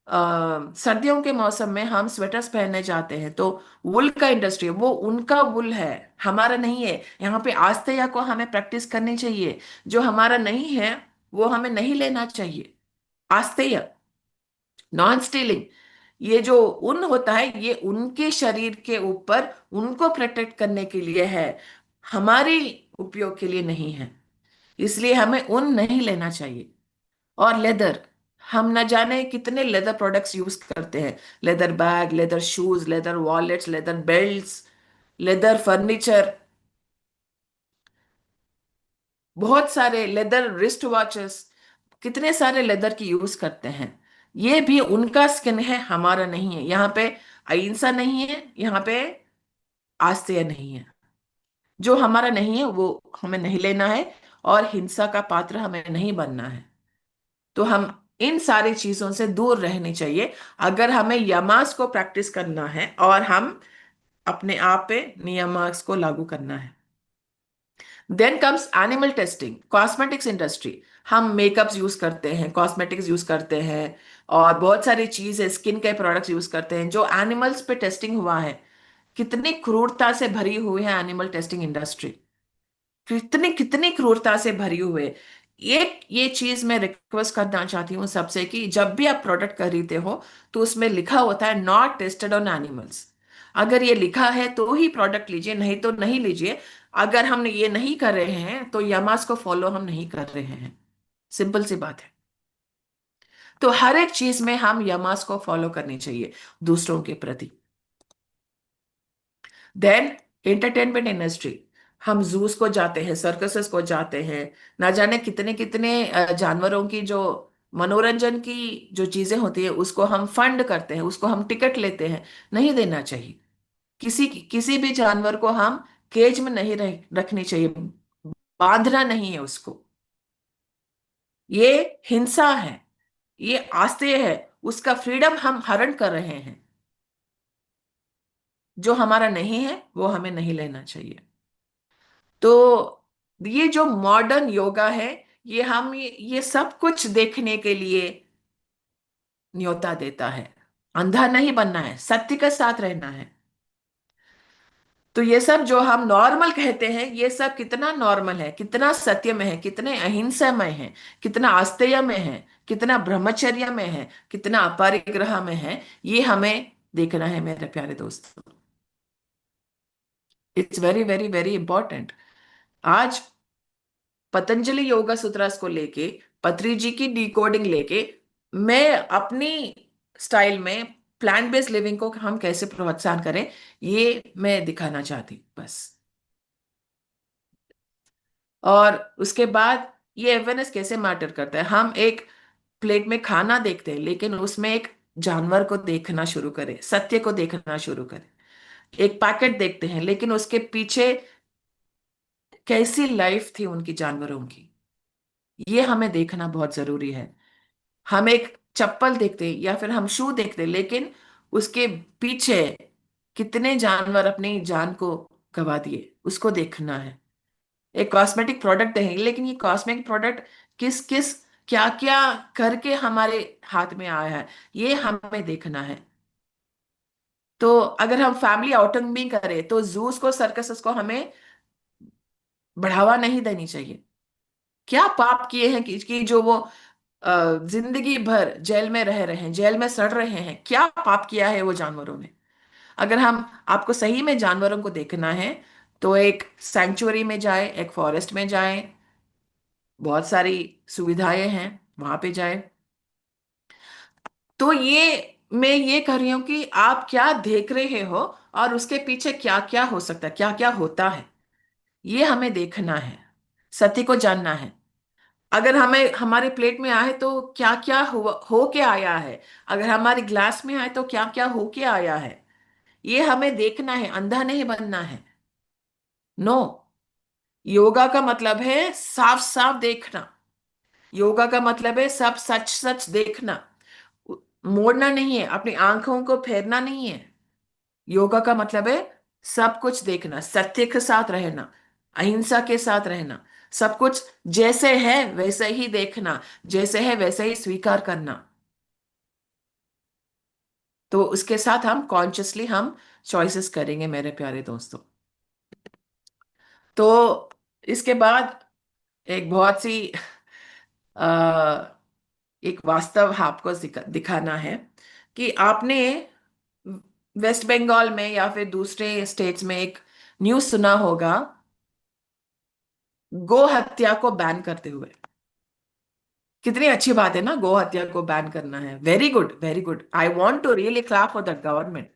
सर्दियों के मौसम में हम स्वेटर्स पहनने जाते हैं, तो वुल का इंडस्ट्री है, वो उनका वुल है, हमारा नहीं है। यहाँ पे आस्तेया को हमें प्रैक्टिस करनी चाहिए। जो हमारा नहीं है वो हमें नहीं लेना चाहिए। आस्तेय, नॉन स्टीलिंग, ये जो ऊन होता है ये उनके शरीर के ऊपर उनको प्रोटेक्ट करने के लिए है, हमारे उपयोग के लिए नहीं है। इसलिए हमें ऊन नहीं लेना चाहिए। और लेदर, हम न जाने कितने लेदर प्रोडक्ट्स यूज करते हैं। Leather bag, leather shoes, leather wallets, leather belts, leather furniture, बहुत सारे लेदर रिस्ट वॉचेस, कितने सारे लेदर की यूज करते हैं। ये भी उनका स्किन है, हमारा नहीं है। यहाँ पे अहिंसा नहीं है, यहाँ पे आस्तेय नहीं है। जो हमारा नहीं है वो हमें नहीं लेना है, और हिंसा का पात्र हमें नहीं बनना है। तो हम इन सारी चीजों से दूर रहनी चाहिए अगर हमें यमास को प्रैक्टिस करना है और हम अपने आप पे नियमास को लागू करना है। Then comes animal testing, cosmetics industry. हम मेकअप्स यूज करते हैं, कॉस्मेटिक्स यूज करते हैं, और बहुत सारी चीजें, स्किन के प्रोडक्ट्स यूज करते हैं जो एनिमल्स पे टेस्टिंग हुआ है। कितनी क्रूरता से भरी हुई है एनिमल टेस्टिंग इंडस्ट्री, कितनी कितनी क्रूरता से भरी हुई है। एक ये चीज मैं रिक्वेस्ट करना चाहती हूँ सबसे कि जब भी आप प्रोडक्ट खरीदते हो तो उसमें लिखा होता है नॉट टेस्टेड ऑन एनिमल्स। अगर ये लिखा है तो ही प्रोडक्ट लीजिए, नहीं तो नहीं लीजिए। अगर हम ये नहीं कर रहे हैं तो यमास को फॉलो हम नहीं कर रहे हैं। सिंपल सी बात है। तो हर एक चीज में हम यमास को फॉलो करनी चाहिए दूसरों के प्रति। देन एंटरटेनमेंट इंडस्ट्री, हम जूस को जाते हैं, सर्कसेस को जाते हैं, ना जाने कितने कितने जानवरों की जो मनोरंजन की जो चीजें होती है उसको हम फंड करते हैं, उसको हम टिकट लेते हैं। नहीं देना चाहिए। किसी भी जानवर को हम केज में नहीं रखनी चाहिए, बांधना नहीं है उसको। ये हिंसा है, ये आस्ते है, उसका फ्रीडम हम हरण कर रहे हैं। जो हमारा नहीं है वो हमें नहीं लेना चाहिए। तो ये जो मॉडर्न योगा है, ये सब कुछ देखने के लिए न्योता देता है। अंधा नहीं बनना है, सत्य के साथ रहना है। तो ये सब जो हम नॉर्मल कहते हैं, ये सब कितना नॉर्मल है, कितना सत्य में है, कितने अहिंसा में है, कितना आस्तेय में है, कितना ब्रह्मचर्य में है, कितना अपरिग्रह में है, ये हमें देखना है मेरे प्यारे दोस्तों। It's very very very important. आज पतंजलि योगा सूत्रास को लेके, पत्री जी की डिकोडिंग लेके, मैं अपनी स्टाइल में प्लांट बेस्ड लिविंग को हम कैसे प्रोत्साहन करें, ये मैं दिखाना चाहती हूँ बस। और उसके बाद ये अवेयरनेस कैसे मैटर करता है। हम एक प्लेट में खाना देखते हैं, लेकिन उसमें एक जानवर को देखना शुरू करें, सत्य को देखना शुरू करें। एक पैकेट देखते हैं, लेकिन उसके पीछे कैसी लाइफ थी उनकी, जानवरों की, ये हमें देखना बहुत जरूरी है। हम एक चप्पल देखते हैं या फिर हम शू देखते हैं, लेकिन उसके पीछे कितने जानवर अपनी जान को गवा दिए, उसको देखना है। एक कॉस्मेटिक प्रोडक्ट है, लेकिन ये कॉस्मेटिक प्रोडक्ट किस किस क्या क्या करके हमारे हाथ में आया है, ये हमें देखना है। तो अगर हम फैमिली आउटिंग भी करें, तो जूस को, सर्कस को हमें बढ़ावा नहीं देनी चाहिए। क्या पाप किए हैं कि जो वो जिंदगी भर जेल में रह रहे हैं, जेल में सड़ रहे हैं, क्या पाप किया है वो जानवरों ने। अगर हम आपको सही में जानवरों को देखना है, तो एक सैंक्चुअरी में जाए, एक फॉरेस्ट में जाए, बहुत सारी सुविधाएं हैं, वहां पे जाए। तो ये मैं ये कर रही हूं कि आप क्या देख रहे हो, और उसके पीछे क्या क्या हो सकता है, क्या क्या होता है, ये हमें देखना है, सत्य को जानना है। अगर हमें हमारे प्लेट में आए तो क्या क्या हो के आया है, अगर हमारे ग्लास में आए तो क्या क्या हो के आया है, ये हमें देखना है, अंधा नहीं बनना है। नो, योगा का मतलब है साफ साफ देखना। योगा का मतलब है सब सच सच देखना, मोड़ना नहीं है, अपनी आंखों को फेरना नहीं है। योगा का मतलब है सब कुछ देखना, सत्य के साथ रहना, अहिंसा के साथ रहना, सब कुछ जैसे है वैसे ही देखना, जैसे है वैसे ही स्वीकार करना। तो उसके साथ हम कॉन्शियसली हम चॉइसेस करेंगे मेरे प्यारे दोस्तों। तो इसके बाद एक बहुत सी अ, एक वास्तव आपको दिखाना है कि आपने वेस्ट बंगाल में या फिर दूसरे स्टेट्स में एक न्यूज़ सुना होगा, गो हत्या को बैन करते हुए। कितनी अच्छी बात है ना, गो हत्या को बैन करना है। Very good, very good. I want to really clap for the government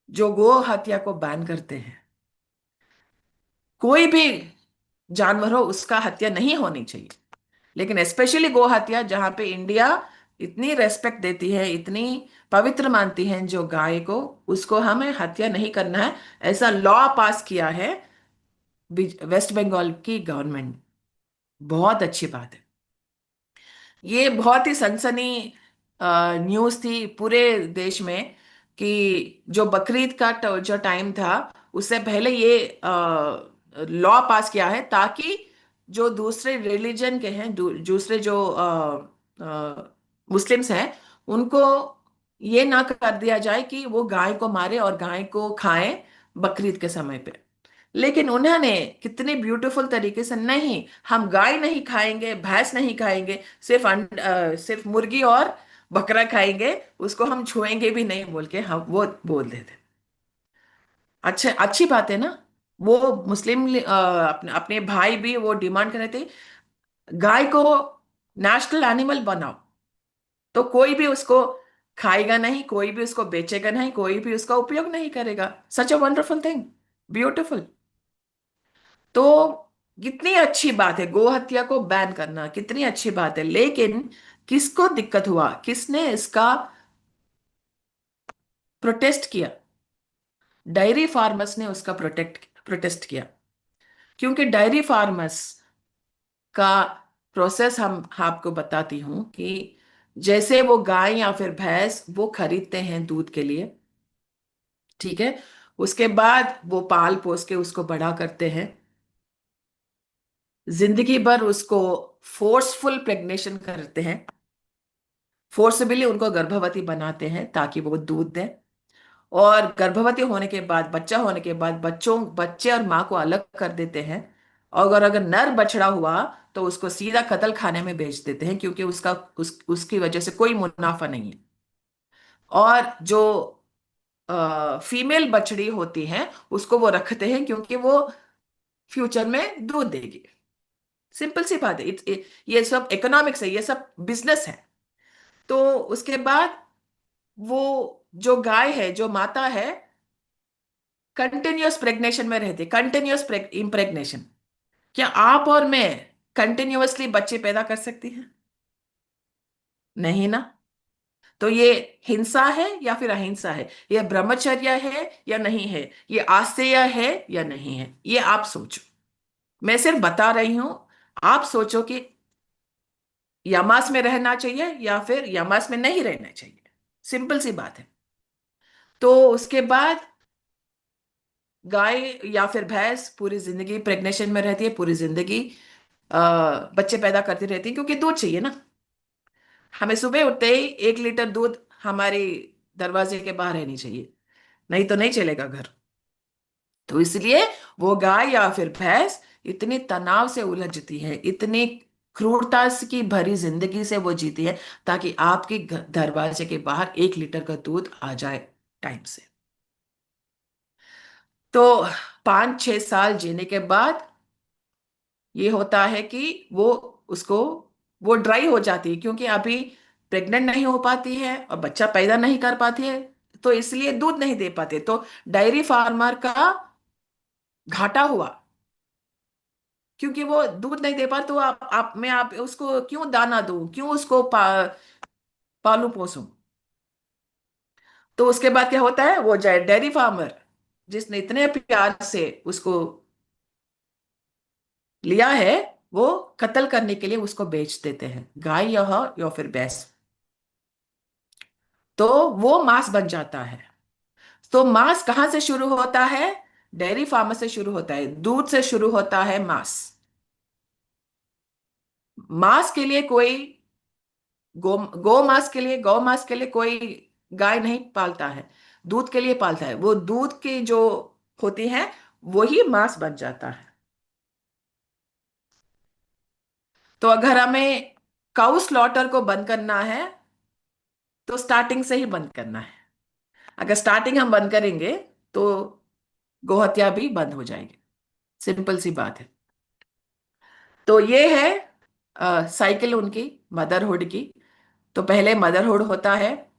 जो गो हत्या को बैन करते हैं। कोई भी जानवर हो, उसका हत्या नहीं होनी चाहिए, लेकिन स्पेशली गो हत्या, जहां पे इंडिया इतनी रेस्पेक्ट देती है, इतनी पवित्र मानती है जो गाय को, उसको हमें हत्या नहीं करना है। ऐसा लॉ पास किया है वेस्ट बंगाल की गवर्नमेंट। बहुत अच्छी बात है। ये बहुत ही सनसनी न्यूज़ थी पूरे देश में कि जो बकरीद का जो टाइम था, उससे पहले ये लॉ पास किया है, ताकि जो दूसरे रिलीजन के हैं, दूसरे जो मुस्लिम्स हैं, उनको ये ना कर दिया जाए कि वो गाय को मारे और गाय को खाएं बकरीद के समय पे। लेकिन उन्होंने कितने ब्यूटीफुल तरीके से, नहीं हम गाय नहीं खाएंगे, भैंस नहीं खाएंगे, सिर्फ मुर्गी और बकरा खाएंगे, उसको हम छुएंगे भी नहीं बोल के हम वो बोल देते। अच्छा, अच्छी बात है ना। वो मुस्लिम अपने अपने भाई भी वो डिमांड कर रहे थे, गाय को नेशनल एनिमल बनाओ। तो कोई भी उसको खाएगा नहीं, कोई भी उसको बेचेगा नहीं, कोई भी उसका उपयोग नहीं करेगा। सच अ वंडरफुल थिंग, ब्यूटिफुल। तो कितनी अच्छी बात है गो हत्या को बैन करना, कितनी अच्छी बात है। लेकिन किसको दिक्कत हुआ, किसने इसका प्रोटेस्ट किया? डायरी फार्मर्स ने उसका प्रोटेस्ट किया। क्योंकि डायरी फार्मर्स का प्रोसेस हम आपको बताती हूँ कि जैसे वो गाय या फिर भैंस वो खरीदते हैं दूध के लिए, ठीक है, उसके बाद वो पाल पोस के उसको बड़ा करते हैं, जिंदगी भर उसको फोर्सफुल प्रेग्नेशन करते हैं, फोर्सबली उनको गर्भवती बनाते हैं ताकि वो दूध दें। और गर्भवती होने के बाद, बच्चा होने के बाद बच्चे और माँ को अलग कर देते हैं। और अगर अगर नर बछड़ा हुआ तो उसको सीधा कत्ल खाने में भेज देते हैं, क्योंकि उसकी वजह से कोई मुनाफा नहीं है। और जो फीमेल बछड़ी होती है उसको वो रखते हैं, क्योंकि वो फ्यूचर में दूध देगी। सिंपल सी बात है। ये सब इकोनॉमिक्स है, ये सब बिजनेस है। तो उसके बाद वो जो गाय है, जो माता है, कंटिन्यूअस प्रेग्नेशन में रहती है, कंटिन्यूअस इम्प्रेग्नेशन। क्या आप और मैं कंटिन्यूअसली बच्चे पैदा कर सकती हैं? नहीं ना। तो ये हिंसा है या फिर अहिंसा है? ये ब्रह्मचर्य है या नहीं है? ये आस्तेय है या नहीं है? ये आप सोचो। मैं सिर्फ बता रही हूं, आप सोचो कि यमास में रहना चाहिए या फिर यमास में नहीं रहना चाहिए। सिंपल सी बात है। तो उसके बाद गाय या फिर भैंस पूरी जिंदगी प्रेग्नेशन में रहती है, पूरी जिंदगी बच्चे पैदा करती रहती है, क्योंकि दूध चाहिए ना। हमें सुबह उठते ही 1 लीटर दूध हमारे दरवाजे के बाहर रहनी चाहिए, नहीं तो नहीं चलेगा घर। तो इसलिए वो गाय या फिर भैंस इतनी तनाव से उलझती है, इतनी क्रूरता की भरी जिंदगी से वो जीती है, ताकि आपके दरवाजे के बाहर 1 लीटर का दूध आ जाए टाइम से। तो 5-6 साल जीने के बाद ये होता है कि उसको वो ड्राई हो जाती है, क्योंकि अभी प्रेग्नेंट नहीं हो पाती है और बच्चा पैदा नहीं कर पाती है, तो इसलिए दूध नहीं दे पाते। तो डायरी फार्मर का घाटा हुआ, क्योंकि वो दूध नहीं दे पाते। तो आप उसको क्यों दाना दूं, क्यों उसको पालू पोसूं? तो उसके बाद क्या होता है, वो जाए डेयरी फार्मर जिसने इतने प्यार से उसको लिया है, वो कत्ल करने के लिए उसको बेच देते हैं, गाय या फिर भैंस। तो वो मांस बन जाता है। तो मांस कहाँ से शुरू होता है? डेयरी फार्मर से शुरू होता है, दूध से शुरू होता है मांस। मांस के लिए कोई गौ मांस के लिए कोई गाय नहीं पालता है, दूध के लिए पालता है। वो दूध की जो होती है वही मांस बन जाता है। तो अगर हमें काउ स्लॉटर को बंद करना है तो स्टार्टिंग से ही बंद करना है। अगर स्टार्टिंग हम बंद करेंगे तो गोहत्या भी बंद हो जाएगी। सिंपल सी बात है। तो ये है साइकिल उनकी मदरहुड की। तो पहले मदरहुड होता है,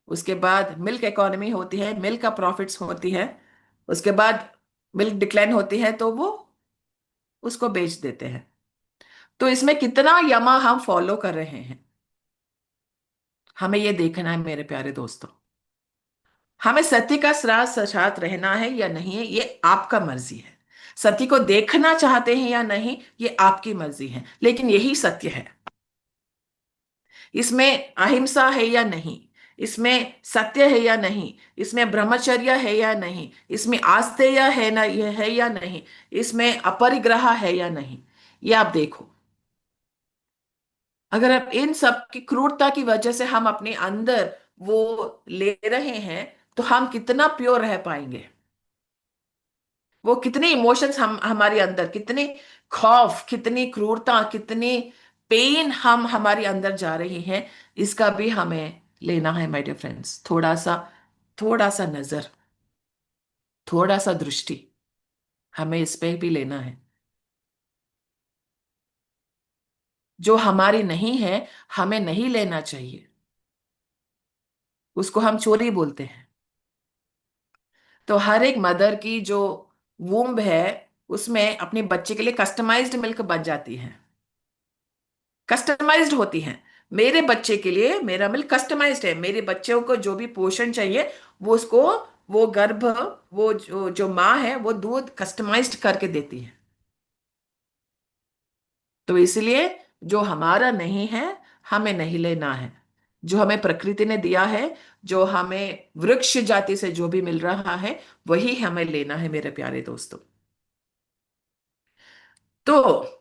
उसके बाद मिल्क इकोनॉमी होती है, मिल्क का प्रॉफिट्स होती है, उसके बाद मिल्क डिक्लाइन होती है, तो वो उसको बेच देते हैं। तो इसमें कितना यमा हम फॉलो कर रहे हैं, हमें ये देखना है मेरे प्यारे दोस्तों। हमें सत्य का साथ रहना है या नहीं है, ये आपका मर्जी है। सत्य को देखना चाहते हैं या नहीं, ये आपकी मर्जी है, लेकिन यही सत्य है। इसमें अहिंसा है या नहीं, इसमें सत्य है या नहीं, इसमें ब्रह्मचर्य है या नहीं, इसमें आस्तेय है ना, ये है या नहीं, इसमें अपरिग्रह है या नहीं, ये आप देखो। अगर आप इन सब की क्रूरता की वजह से हम अपने अंदर वो ले रहे हैं, तो हम कितना प्योर रह पाएंगे? वो कितने इमोशंस हम हमारे अंदर, कितने खौफ, कितनी क्रूरता, कितनी पेन हम हमारे अंदर जा रही हैं, इसका भी हमें लेना है माय डियर फ्रेंड्स। थोड़ा सा नजर, थोड़ा सा दृष्टि हमें इस पे भी लेना है। जो हमारी नहीं है हमें नहीं लेना चाहिए। उसको हम चोरी बोलते हैं। तो हर एक मदर की जो वूम्ब है, उसमें अपने बच्चे के लिए कस्टमाइज्ड मिल्क बन जाती है, कस्टमाइज्ड होती है। मेरे बच्चे के लिए मेरा मिल्क कस्टमाइज्ड है, मेरे बच्चों को जो भी पोषण चाहिए वो उसको, वो गर्भ, वो जो माँ है वो दूध कस्टमाइज्ड करके देती है। तो इसलिए जो हमारा नहीं है हमें नहीं लेना है। जो हमें प्रकृति ने दिया है, जो हमें वृक्ष जाति से जो भी मिल रहा है, वही हमें लेना है मेरे प्यारे दोस्तों। तो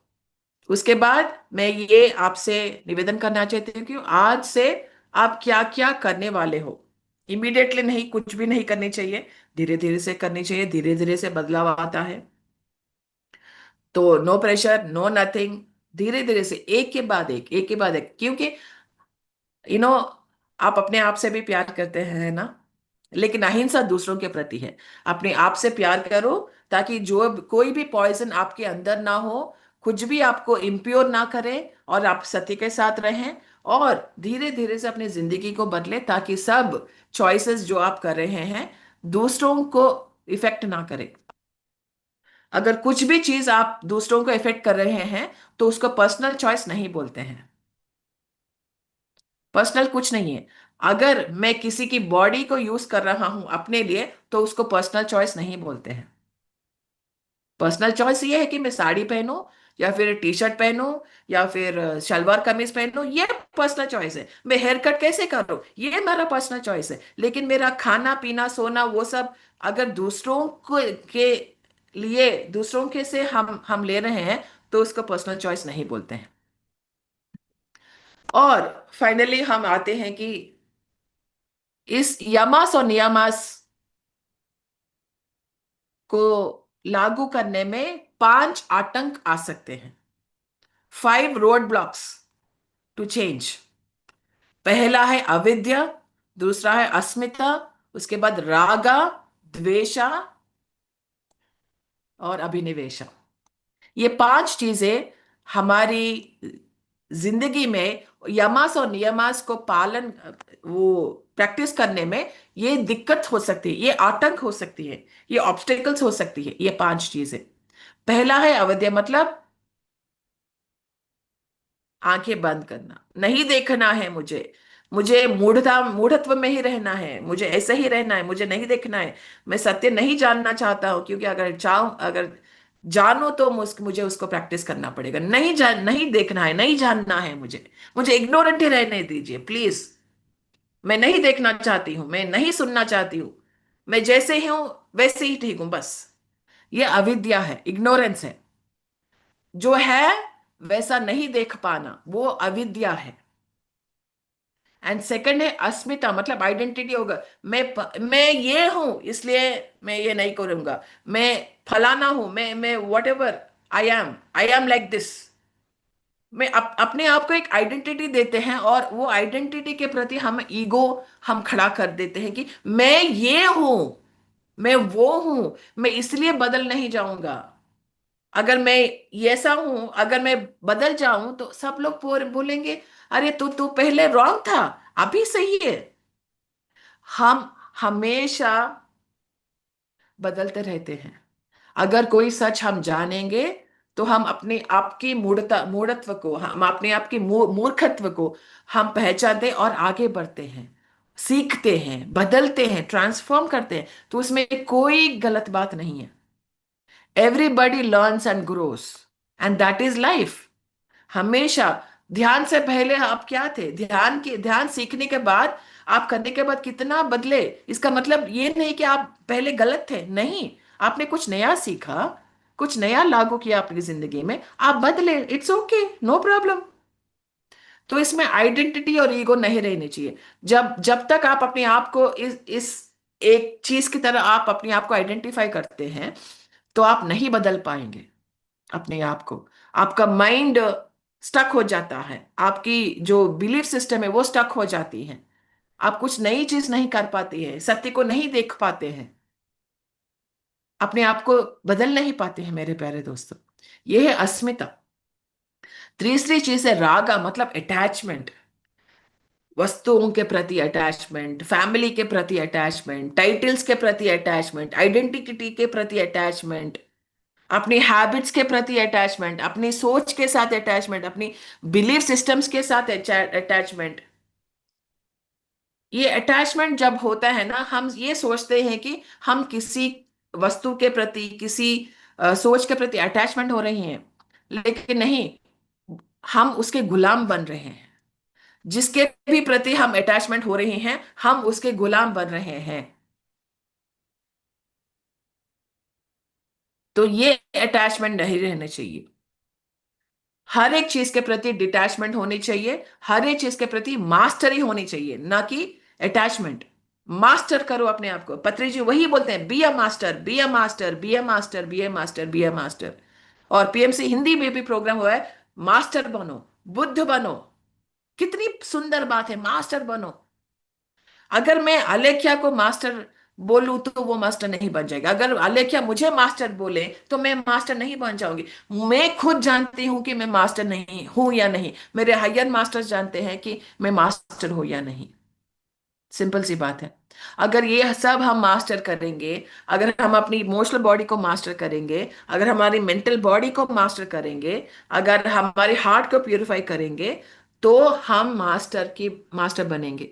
उसके बाद मैं ये आपसे निवेदन करना चाहती हूँ कि आज से आप क्या क्या करने वाले हो। इमीडिएटली नहीं, कुछ भी नहीं करनी चाहिए, धीरे धीरे से करनी चाहिए, धीरे धीरे से बदलाव आता है। तो नो प्रेशर, नो नथिंग, धीरे धीरे से एक के बाद एक, एक के बाद एक, क्योंकि यू नो आप अपने आप से भी प्यार करते हैं ना, लेकिन अहिंसा दूसरों के प्रति है। अपने आप से प्यार करो, ताकि जो कोई भी पॉइजन आपके अंदर ना हो, कुछ भी आपको इम्प्योर ना करे, और आप सत्य के साथ रहें, और धीरे धीरे से अपनी जिंदगी को बदले, ताकि सब चॉइसेस जो आप कर रहे हैं दूसरों को इफेक्ट ना करे। अगर कुछ भी चीज आप दूसरों को इफेक्ट कर रहे हैं तो उसको पर्सनल चॉइस नहीं बोलते हैं। पर्सनल कुछ नहीं है। अगर मैं किसी की बॉडी को यूज कर रहा हूं अपने लिए, तो उसको पर्सनल चॉइस नहीं बोलते हैं। पर्सनल चॉइस ये है कि मैं साड़ी पहनूं, या फिर टी शर्ट पहनूं, या फिर शलवार कमीज पहनूं, ये पर्सनल चॉइस है। मैं हेयर कट कैसे करूं, ये मेरा पर्सनल चॉइस है। लेकिन मेरा खाना पीना सोना वो सब, अगर दूसरों को के लिए, दूसरों के से हम ले रहे हैं, तो उसको पर्सनल चॉइस नहीं बोलते हैं। और फाइनली हम आते हैं कि इस यमास और नियमास को लागू करने में 5 आतंक आ सकते हैं। 5 रोड ब्लॉक्स टू चेंज। पहला है अविद्या, दूसरा है अस्मिता, उसके बाद रागा, द्वेषा और अभिनिवेशा। ये 5 चीजें हमारी जिंदगी में यमास और नियमास को पालन, वो प्रैक्टिस करने में ये दिक्कत हो सकती है, ये आतंक हो सकती है, ये ऑब्स्टेकल्स हो सकती है, ये 5 चीजें। पहला है अवध्या, मतलब आंखें बंद करना, नहीं देखना है मुझे, मुझे मूढ़त्व में ही रहना है, मुझे ऐसे ही रहना है, मुझे नहीं देखना है। मैं सत्य नहीं जानना चाहता हूँ, क्योंकि अगर चाहूं, अगर जानो तो मुझे उसको प्रैक्टिस करना पड़ेगा। नहीं देखना है, नहीं जानना है मुझे, मुझे इग्नोरेंट ही रहने दीजिए प्लीज। मैं नहीं देखना चाहती हूँ, मैं नहीं सुनना चाहती हूँ, मैं जैसे ही हूं वैसे ही ठीक हूं बस। ये अविद्या है, इग्नोरेंस है। जो है वैसा नहीं देख पाना, वो अविद्या है। एंड सेकंड है अस्मिता, मतलब आइडेंटिटी होगा। मैं ये हूं, इसलिए मैं ये नहीं करूंगा। मैं फलाना हूं, मैं what ever I am like this. मैं अपने आप को एक आइडेंटिटी देते हैं, और वो आइडेंटिटी के प्रति हम ईगो, हम खड़ा कर देते हैं कि मैं ये हूं, मैं वो हूं, मैं इसलिए बदल नहीं जाऊंगा। अगर मैं ये ऐसा हूं, अगर मैं बदल जाऊं तो सब लोग बोलेंगे, अरे तू तू पहले रॉन्ग था, अभी सही है। हम हमेशा बदलते रहते हैं। अगर कोई सच हम जानेंगे, तो हम अपने आप की मूढ़त्व को, हम अपने आप की मूर्खत्व को हम पहचानते और आगे बढ़ते हैं, सीखते हैं, बदलते हैं, ट्रांसफॉर्म करते हैं। तो उसमें कोई गलत बात नहीं है। Everybody learns and grows, and that is life. हमेशा ध्यान से पहले आप क्या थे, ध्यान सीखने के बाद, आप करने के बाद कितना बदले, इसका मतलब ये नहीं कि आप पहले गलत थे, नहीं। आपने कुछ नया सीखा, कुछ नया लागू किया अपनी जिंदगी में, आप बदले, इट्स ओके, नो प्रॉब्लम। तो इसमें आइडेंटिटी और ईगो नहीं रहनी चाहिए। जब जब तक आप अपने आप को इस एक चीज की तरह आप अपने आप को आइडेंटिफाई करते हैं, तो आप नहीं बदल पाएंगे अपने आप को। आपका माइंड स्टक हो जाता है, आपकी जो बिलीफ सिस्टम है वो स्टक हो जाती है। आप कुछ नई चीज नहीं कर पाते हैं, सत्य को नहीं देख पाते हैं, अपने आप को बदल नहीं पाते हैं मेरे प्यारे दोस्तों। यह है अस्मिता। तीसरी चीज है रागा, मतलब अटैचमेंट। वस्तुओं के प्रति अटैचमेंट, फैमिली के प्रति अटैचमेंट, टाइटल्स के प्रति अटैचमेंट, आइडेंटिटी के प्रति अटैचमेंट, अपनी हैबिट्स के प्रति अटैचमेंट, अपनी सोच के साथ अटैचमेंट, अपनी बिलीफ सिस्टम्स के साथ अटैचमेंट। ये अटैचमेंट जब होता है ना, हम ये सोचते हैं कि हम किसी वस्तु के प्रति, किसी सोच के प्रति अटैचमेंट हो रही हैं, लेकिन नहीं, हम उसके गुलाम बन रहे हैं। जिसके भी प्रति हम अटैचमेंट हो रहे हैं, हम उसके गुलाम बन रहे हैं। तो ये अटैचमेंट नहीं रहना चाहिए। हर एक चीज के प्रति डिटैचमेंट होनी चाहिए, हर एक चीज के प्रति मास्टरी होनी चाहिए, ना कि अटैचमेंट। मास्टर करो अपने आप को। पत्री जी वही बोलते हैं, be a master, be a master, be a master, be a master, be a master. और पीएमसी हिंदी में भी प्रोग्राम हुआ है, मास्टर बनो, बुद्ध बनो। कितनी सुंदर बात है, मास्टर बनो। अगर मैं अलेख्या को मास्टर बोलूं तो वो मास्टर नहीं बन जाएगा। अगर अलेख्या मुझे मास्टर बोले तो मैं मास्टर नहीं बन जाऊंगी। मैं खुद जानती हूं कि मैं मास्टर नहीं हूं या नहीं, मेरे हायर मास्टर्स जानते हैं कि मैं मास्टर हूं या नहीं। सिंपल सी बात है। अगर ये सब हम मास्टर करेंगे, अगर हम अपनी इमोशनल बॉडी को मास्टर करेंगे, अगर हमारी मेंटल बॉडी को मास्टर करेंगे, अगर हमारे हार्ट को प्यूरिफाई करेंगे, तो हम मास्टर बनेंगे।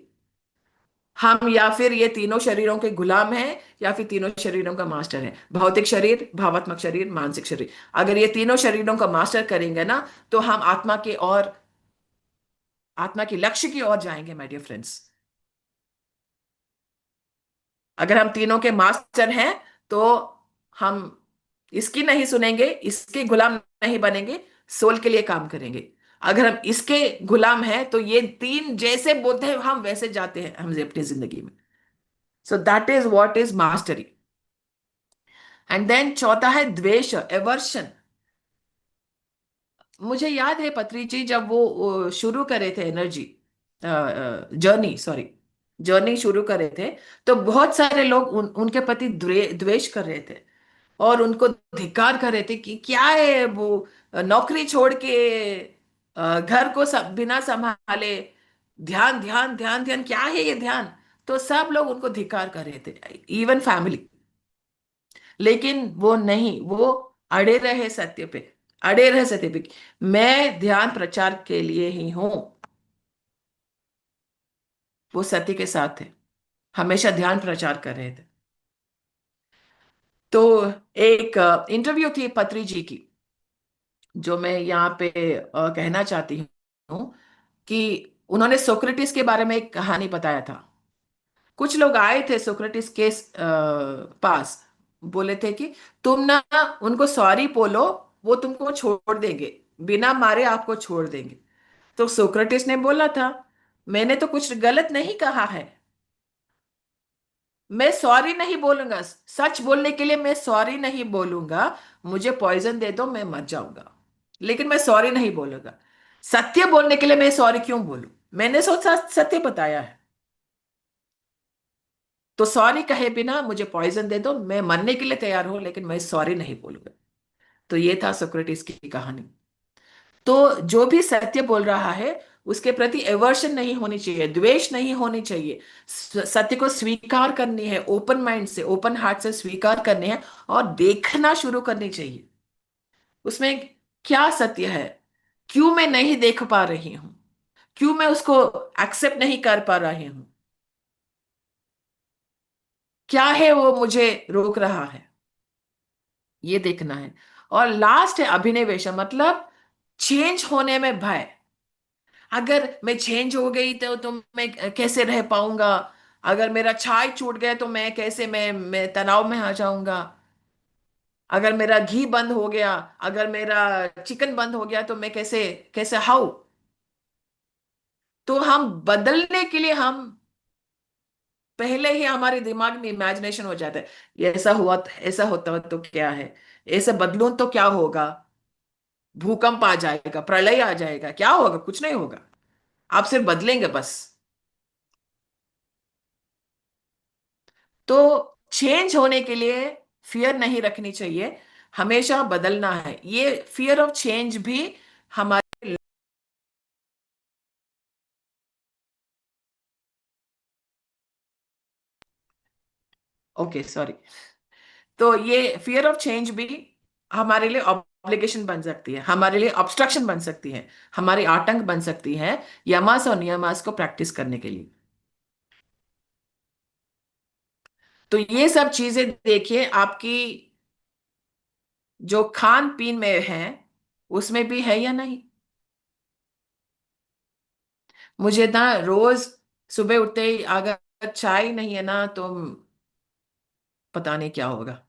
हम या फिर ये तीनों शरीरों के गुलाम हैं, या फिर तीनों शरीरों का मास्टर है। भौतिक शरीर, भावात्मक शरीर, मानसिक शरीर। अगर ये तीनों शरीरों का मास्टर करेंगे ना, तो हम आत्मा के लक्ष्य की ओर जाएंगे, माय डियर फ्रेंड्स। अगर हम तीनों के मास्टर हैं, तो हम इसकी नहीं सुनेंगे, इसके गुलाम नहीं बनेंगे, सोल के लिए काम करेंगे। अगर हम इसके गुलाम हैं, तो ये तीन जैसे बोलते हैं हम वैसे जाते हैं हम अपनी जिंदगी में। So that is what is mastery. And then चौथा है द्वेष, एवर्शन। मुझे याद है पत्री जी, जब वो शुरू करे थे एनर्जी जर्नी, सॉरी, जर्नी शुरू करे थे, तो बहुत सारे लोग उनके प्रति द्वेष कर रहे थे और उनको धिक्कार कर रहे थे कि क्या है वो, नौकरी छोड़ के घर को सब बिना संभाले, ध्यान ध्यान ध्यान ध्यान, क्या है ये ध्यान। तो सब लोग उनको धिक्कार कर रहे थे, इवन फैमिली। लेकिन वो नहीं, वो अड़े रहे सत्य पे, अड़े रहे सत्य पे कि मैं ध्यान प्रचार के लिए ही हूं। वो सत्य के साथ थे, हमेशा ध्यान प्रचार कर रहे थे। तो एक इंटरव्यू थी पत्री जी की, जो मैं यहाँ पे कहना चाहती हूँ कि उन्होंने सोक्रेटिस के बारे में एक कहानी बताया था। कुछ लोग आए थे सोक्रेटिस के पास, बोले थे कि तुम ना उनको सॉरी बोलो, वो तुमको छोड़ देंगे, बिना मारे आपको छोड़ देंगे। तो सोक्रेटिस ने बोला था, मैंने तो कुछ गलत नहीं कहा है, मैं सॉरी नहीं बोलूंगा, सच बोलने के लिए मैं सॉरी नहीं बोलूंगा। मुझे पॉइजन दे दो, मैं मर जाऊंगा, लेकिन मैं सॉरी नहीं बोलूंगा। सत्य बोलने के लिए मैं सॉरी क्यों बोलूं? मैंने सोचा सत्य बताया है, तो सॉरी कहे बिना मुझे पॉइजन दे दो, मैं मरने के लिए तैयार हूं, लेकिन मैं सॉरी नहीं बोलूंगा। तो ये था सोक्रेटिस की कहानी। तो जो भी सत्य बोल रहा है, उसके प्रति एवर्शन नहीं होनी चाहिए, द्वेष नहीं होनी चाहिए। सत्य को स्वीकार करनी है, ओपन माइंड से, ओपन हार्ट से स्वीकार करनी है, और देखना शुरू करनी चाहिए उसमें क्या सत्य है, क्यों मैं नहीं देख पा रही हूं, क्यों मैं उसको एक्सेप्ट नहीं कर पा रही हूं, क्या है वो मुझे रोक रहा है, ये देखना है। और लास्ट है अभिनिवेश, मतलब चेंज होने में भय। अगर मैं चेंज हो गई तो मैं कैसे रह पाऊंगा? अगर मेरा चाय छूट गया तो मैं कैसे, मैं तनाव में आ जाऊंगा। अगर मेरा घी बंद हो गया, अगर मेरा चिकन बंद हो गया, तो मैं कैसे, कैसे हाउ। तो हम बदलने के लिए, हम पहले ही हमारे दिमाग में इमेजिनेशन हो जाता है, ये ऐसा हुआ, ऐसा होता तो क्या है, ऐसे बदलूं तो क्या होगा, भूकंप आ जाएगा, प्रलय आ जाएगा, क्या होगा? कुछ नहीं होगा, आप सिर्फ बदलेंगे बस। तो चेंज होने के लिए फियर नहीं रखनी चाहिए, हमेशा बदलना है। ये फियर ऑफ चेंज भी हमारे ओके सॉरी। तो ये फियर ऑफ चेंज भी हमारे लिए ऑब्लिगेशन बन सकती है, हमारे लिए ऑब्स्ट्रक्शन बन सकती है, हमारी आतंक बन सकती है यमास और नियमास को प्रैक्टिस करने के लिए। तो ये सब चीजें देखिए आपकी जो खान पीन में है उसमें भी है या नहीं। मुझे ना रोज सुबह उठते ही अगर चाय नहीं है ना तो पता नहीं क्या होगा।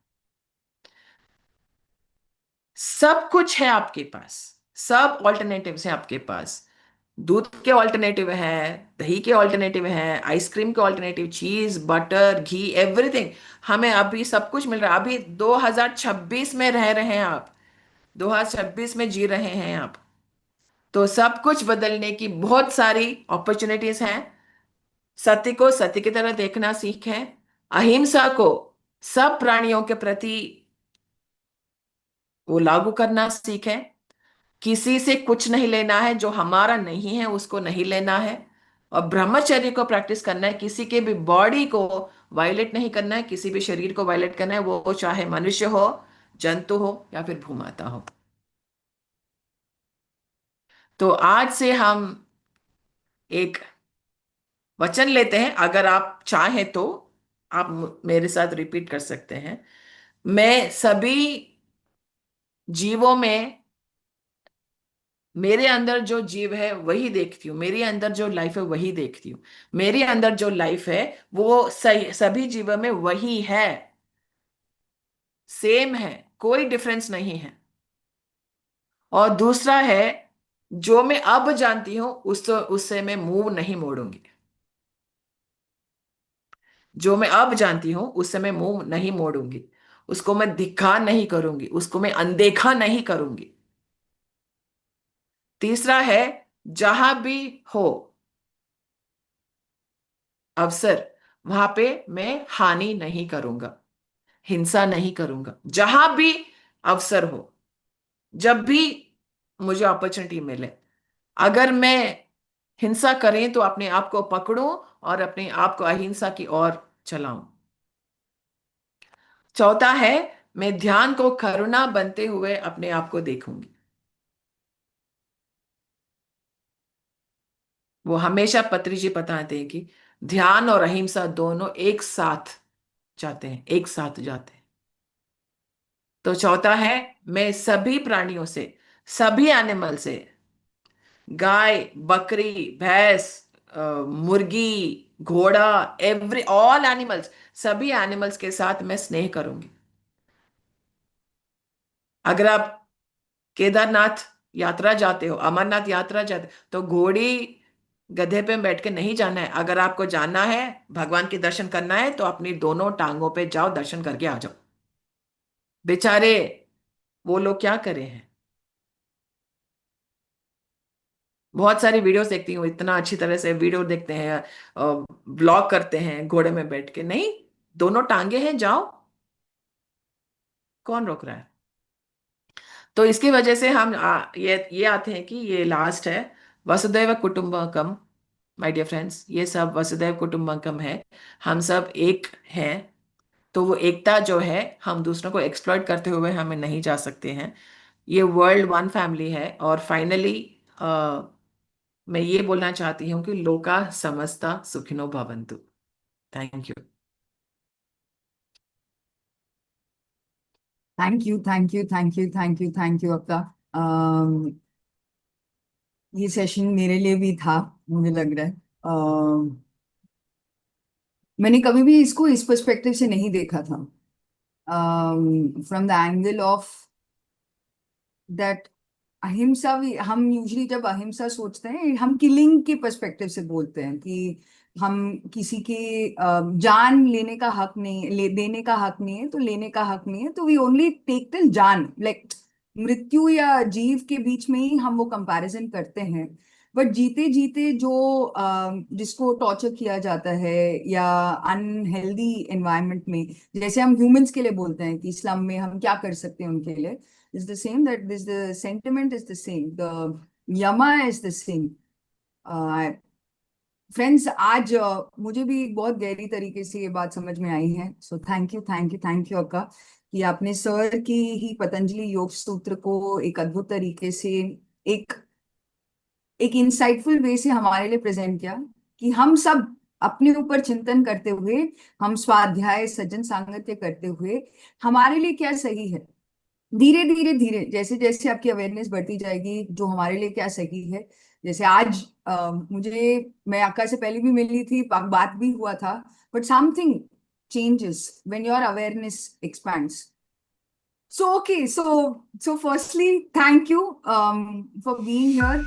सब कुछ है आपके पास, सब ऑल्टरनेटिव्स हैं आपके पास। दूध के ऑल्टरनेटिव है, दही के ऑल्टरनेटिव है, आइसक्रीम के ऑल्टरनेटिव, चीज बटर घी एवरीथिंग। हमें अभी सब कुछ मिल रहा है। अभी 2026 में रह रहे हैं आप, 2026 में जी रहे हैं आप। तो सब कुछ बदलने की बहुत सारी अपॉर्चुनिटीज हैं। सत्य को सत्य की तरह देखना सीखें, अहिंसा को सब प्राणियों के प्रति वो लागू करना सीखें। किसी से कुछ नहीं लेना है, जो हमारा नहीं है उसको नहीं लेना है। और ब्रह्मचर्य को प्रैक्टिस करना है, किसी के भी बॉडी को वायलेट नहीं करना है, किसी भी शरीर को वायलेट करना है, वो चाहे मनुष्य हो, जंतु हो या फिर भूमाता हो। तो आज से हम एक वचन लेते हैं, अगर आप चाहें तो आप मेरे साथ रिपीट कर सकते हैं। मैं सभी जीवों में, मेरे अंदर जो जीव है वही देखती हूँ, मेरे अंदर जो लाइफ है वही देखती हूँ। मेरे अंदर जो लाइफ है वो सही सभी जीवों में वही है, सेम है, कोई डिफरेंस नहीं है। और दूसरा है, जो मैं अब जानती हूँ उससे मैं मुंह नहीं मोड़ूंगी। जो मैं अब जानती हूँ उससे मैं मुंह नहीं मोड़ूंगी, उसको मैं धिक्कार नहीं करूंगी, उसको मैं अनदेखा नहीं करूंगी। तीसरा है, जहां भी हो अवसर, वहां पे मैं हानि नहीं करूंगा, हिंसा नहीं करूंगा। जहां भी अवसर हो, जब भी मुझे अपॉर्चुनिटी मिले, अगर मैं हिंसा करें तो अपने आप को पकड़ूं और अपने आप को अहिंसा की ओर चलाऊं। चौथा है, मैं ध्यान को करुणा बनते हुए अपने आप को देखूंगी। वो हमेशा पत्री जी बताते हैं कि ध्यान और अहिंसा दोनों एक साथ जाते हैं, एक साथ जाते हैं। तो चौथा है, मैं सभी प्राणियों से, सभी एनिमल से, गाय, बकरी, भैंस, मुर्गी, घोड़ा, एवरी ऑल एनिमल्स, सभी एनिमल्स के साथ मैं स्नेह करूंगी। अगर आप केदारनाथ यात्रा जाते हो, अमरनाथ यात्रा जाते हो, तो घोड़ी गधे पे बैठ के नहीं जाना है। अगर आपको जाना है, भगवान के दर्शन करना है, तो अपनी दोनों टांगों पे जाओ, दर्शन करके आ जाओ। बेचारे वो लोग क्या करे हैं। बहुत सारी वीडियोस देखती हूँ, इतना अच्छी तरह से वीडियो देखते हैं, ब्लॉग करते हैं घोड़े में बैठ के। नहीं, दोनों टांगे हैं, जाओ, कौन रोक रहा है। तो इसकी वजह से हम ये आते हैं कि ये लास्ट है, वसुदैव कुटुंबकम। माय डियर फ्रेंड्स, ये सब वसुदैव कुटुंबकम है, हम सब एक हैं। तो वो एकता जो है, हम दूसरों को एक्सप्लॉइट करते हुए हमें नहीं जा सकते हैं। ये वर्ल्ड वन फैमिली है। और फाइनली मैं ये बोलना चाहती हूँ कि लोका समस्ता सुखिनो भवन्तु। Thank you. Thank you, thank you, thank you, thank you, thank you आपका। ये सेशन मेरे लिए भी था, मुझे लग रहा है। मैंने कभी भी इसको इस पर्सपेक्टिव से नहीं देखा था, from the angle of that अहिंसा भी। हम यूजली जब अहिंसा सोचते हैं, हम किलिंग के पर्सपेक्टिव से बोलते हैं कि हम किसी की जान लेने का हक नहीं, देने का हक नहीं है तो लेने का हक नहीं है, तो वी ओनली टेक टिल जान, लाइक मृत्यु या जीव के बीच में ही हम वो कंपैरिजन करते हैं। बट जीते जीते जो जिसको टॉर्चर किया जाता है या अनहेल्दी एनवायरनमेंट में, जैसे हम ह्यूमंस के लिए बोलते हैं कि इस्लाम में हम क्या कर सकते हैं उनके लिए, is the same, that this the sentiment is the same, the yama is the same. Friends, आज मुझे भी बहुत गहरी तरीके से ये बात समझ में आई है. So thank you, thank you, thank you अक्का, कि आपने सर की ही पतंजलि योग सूत्र को एक अद्भुत तरीके से, एक एक इंसाइटफुल वे से हमारे लिए प्रेजेंट किया, कि हम सब अपने ऊपर चिंतन करते हुए, हम स्वाध्याय सज्जन सांगत्य करते हुए हमारे लिए क्या सही है, धीरे धीरे धीरे जैसे जैसे आपकी अवेयरनेस बढ़ती जाएगी, जो हमारे लिए क्या सही है. जैसे आज मैं अक्का से पहले भी मिली थी, बात भी हुआ था, but something changes when your awareness expands. So, okay, so firstly, thank you for being here.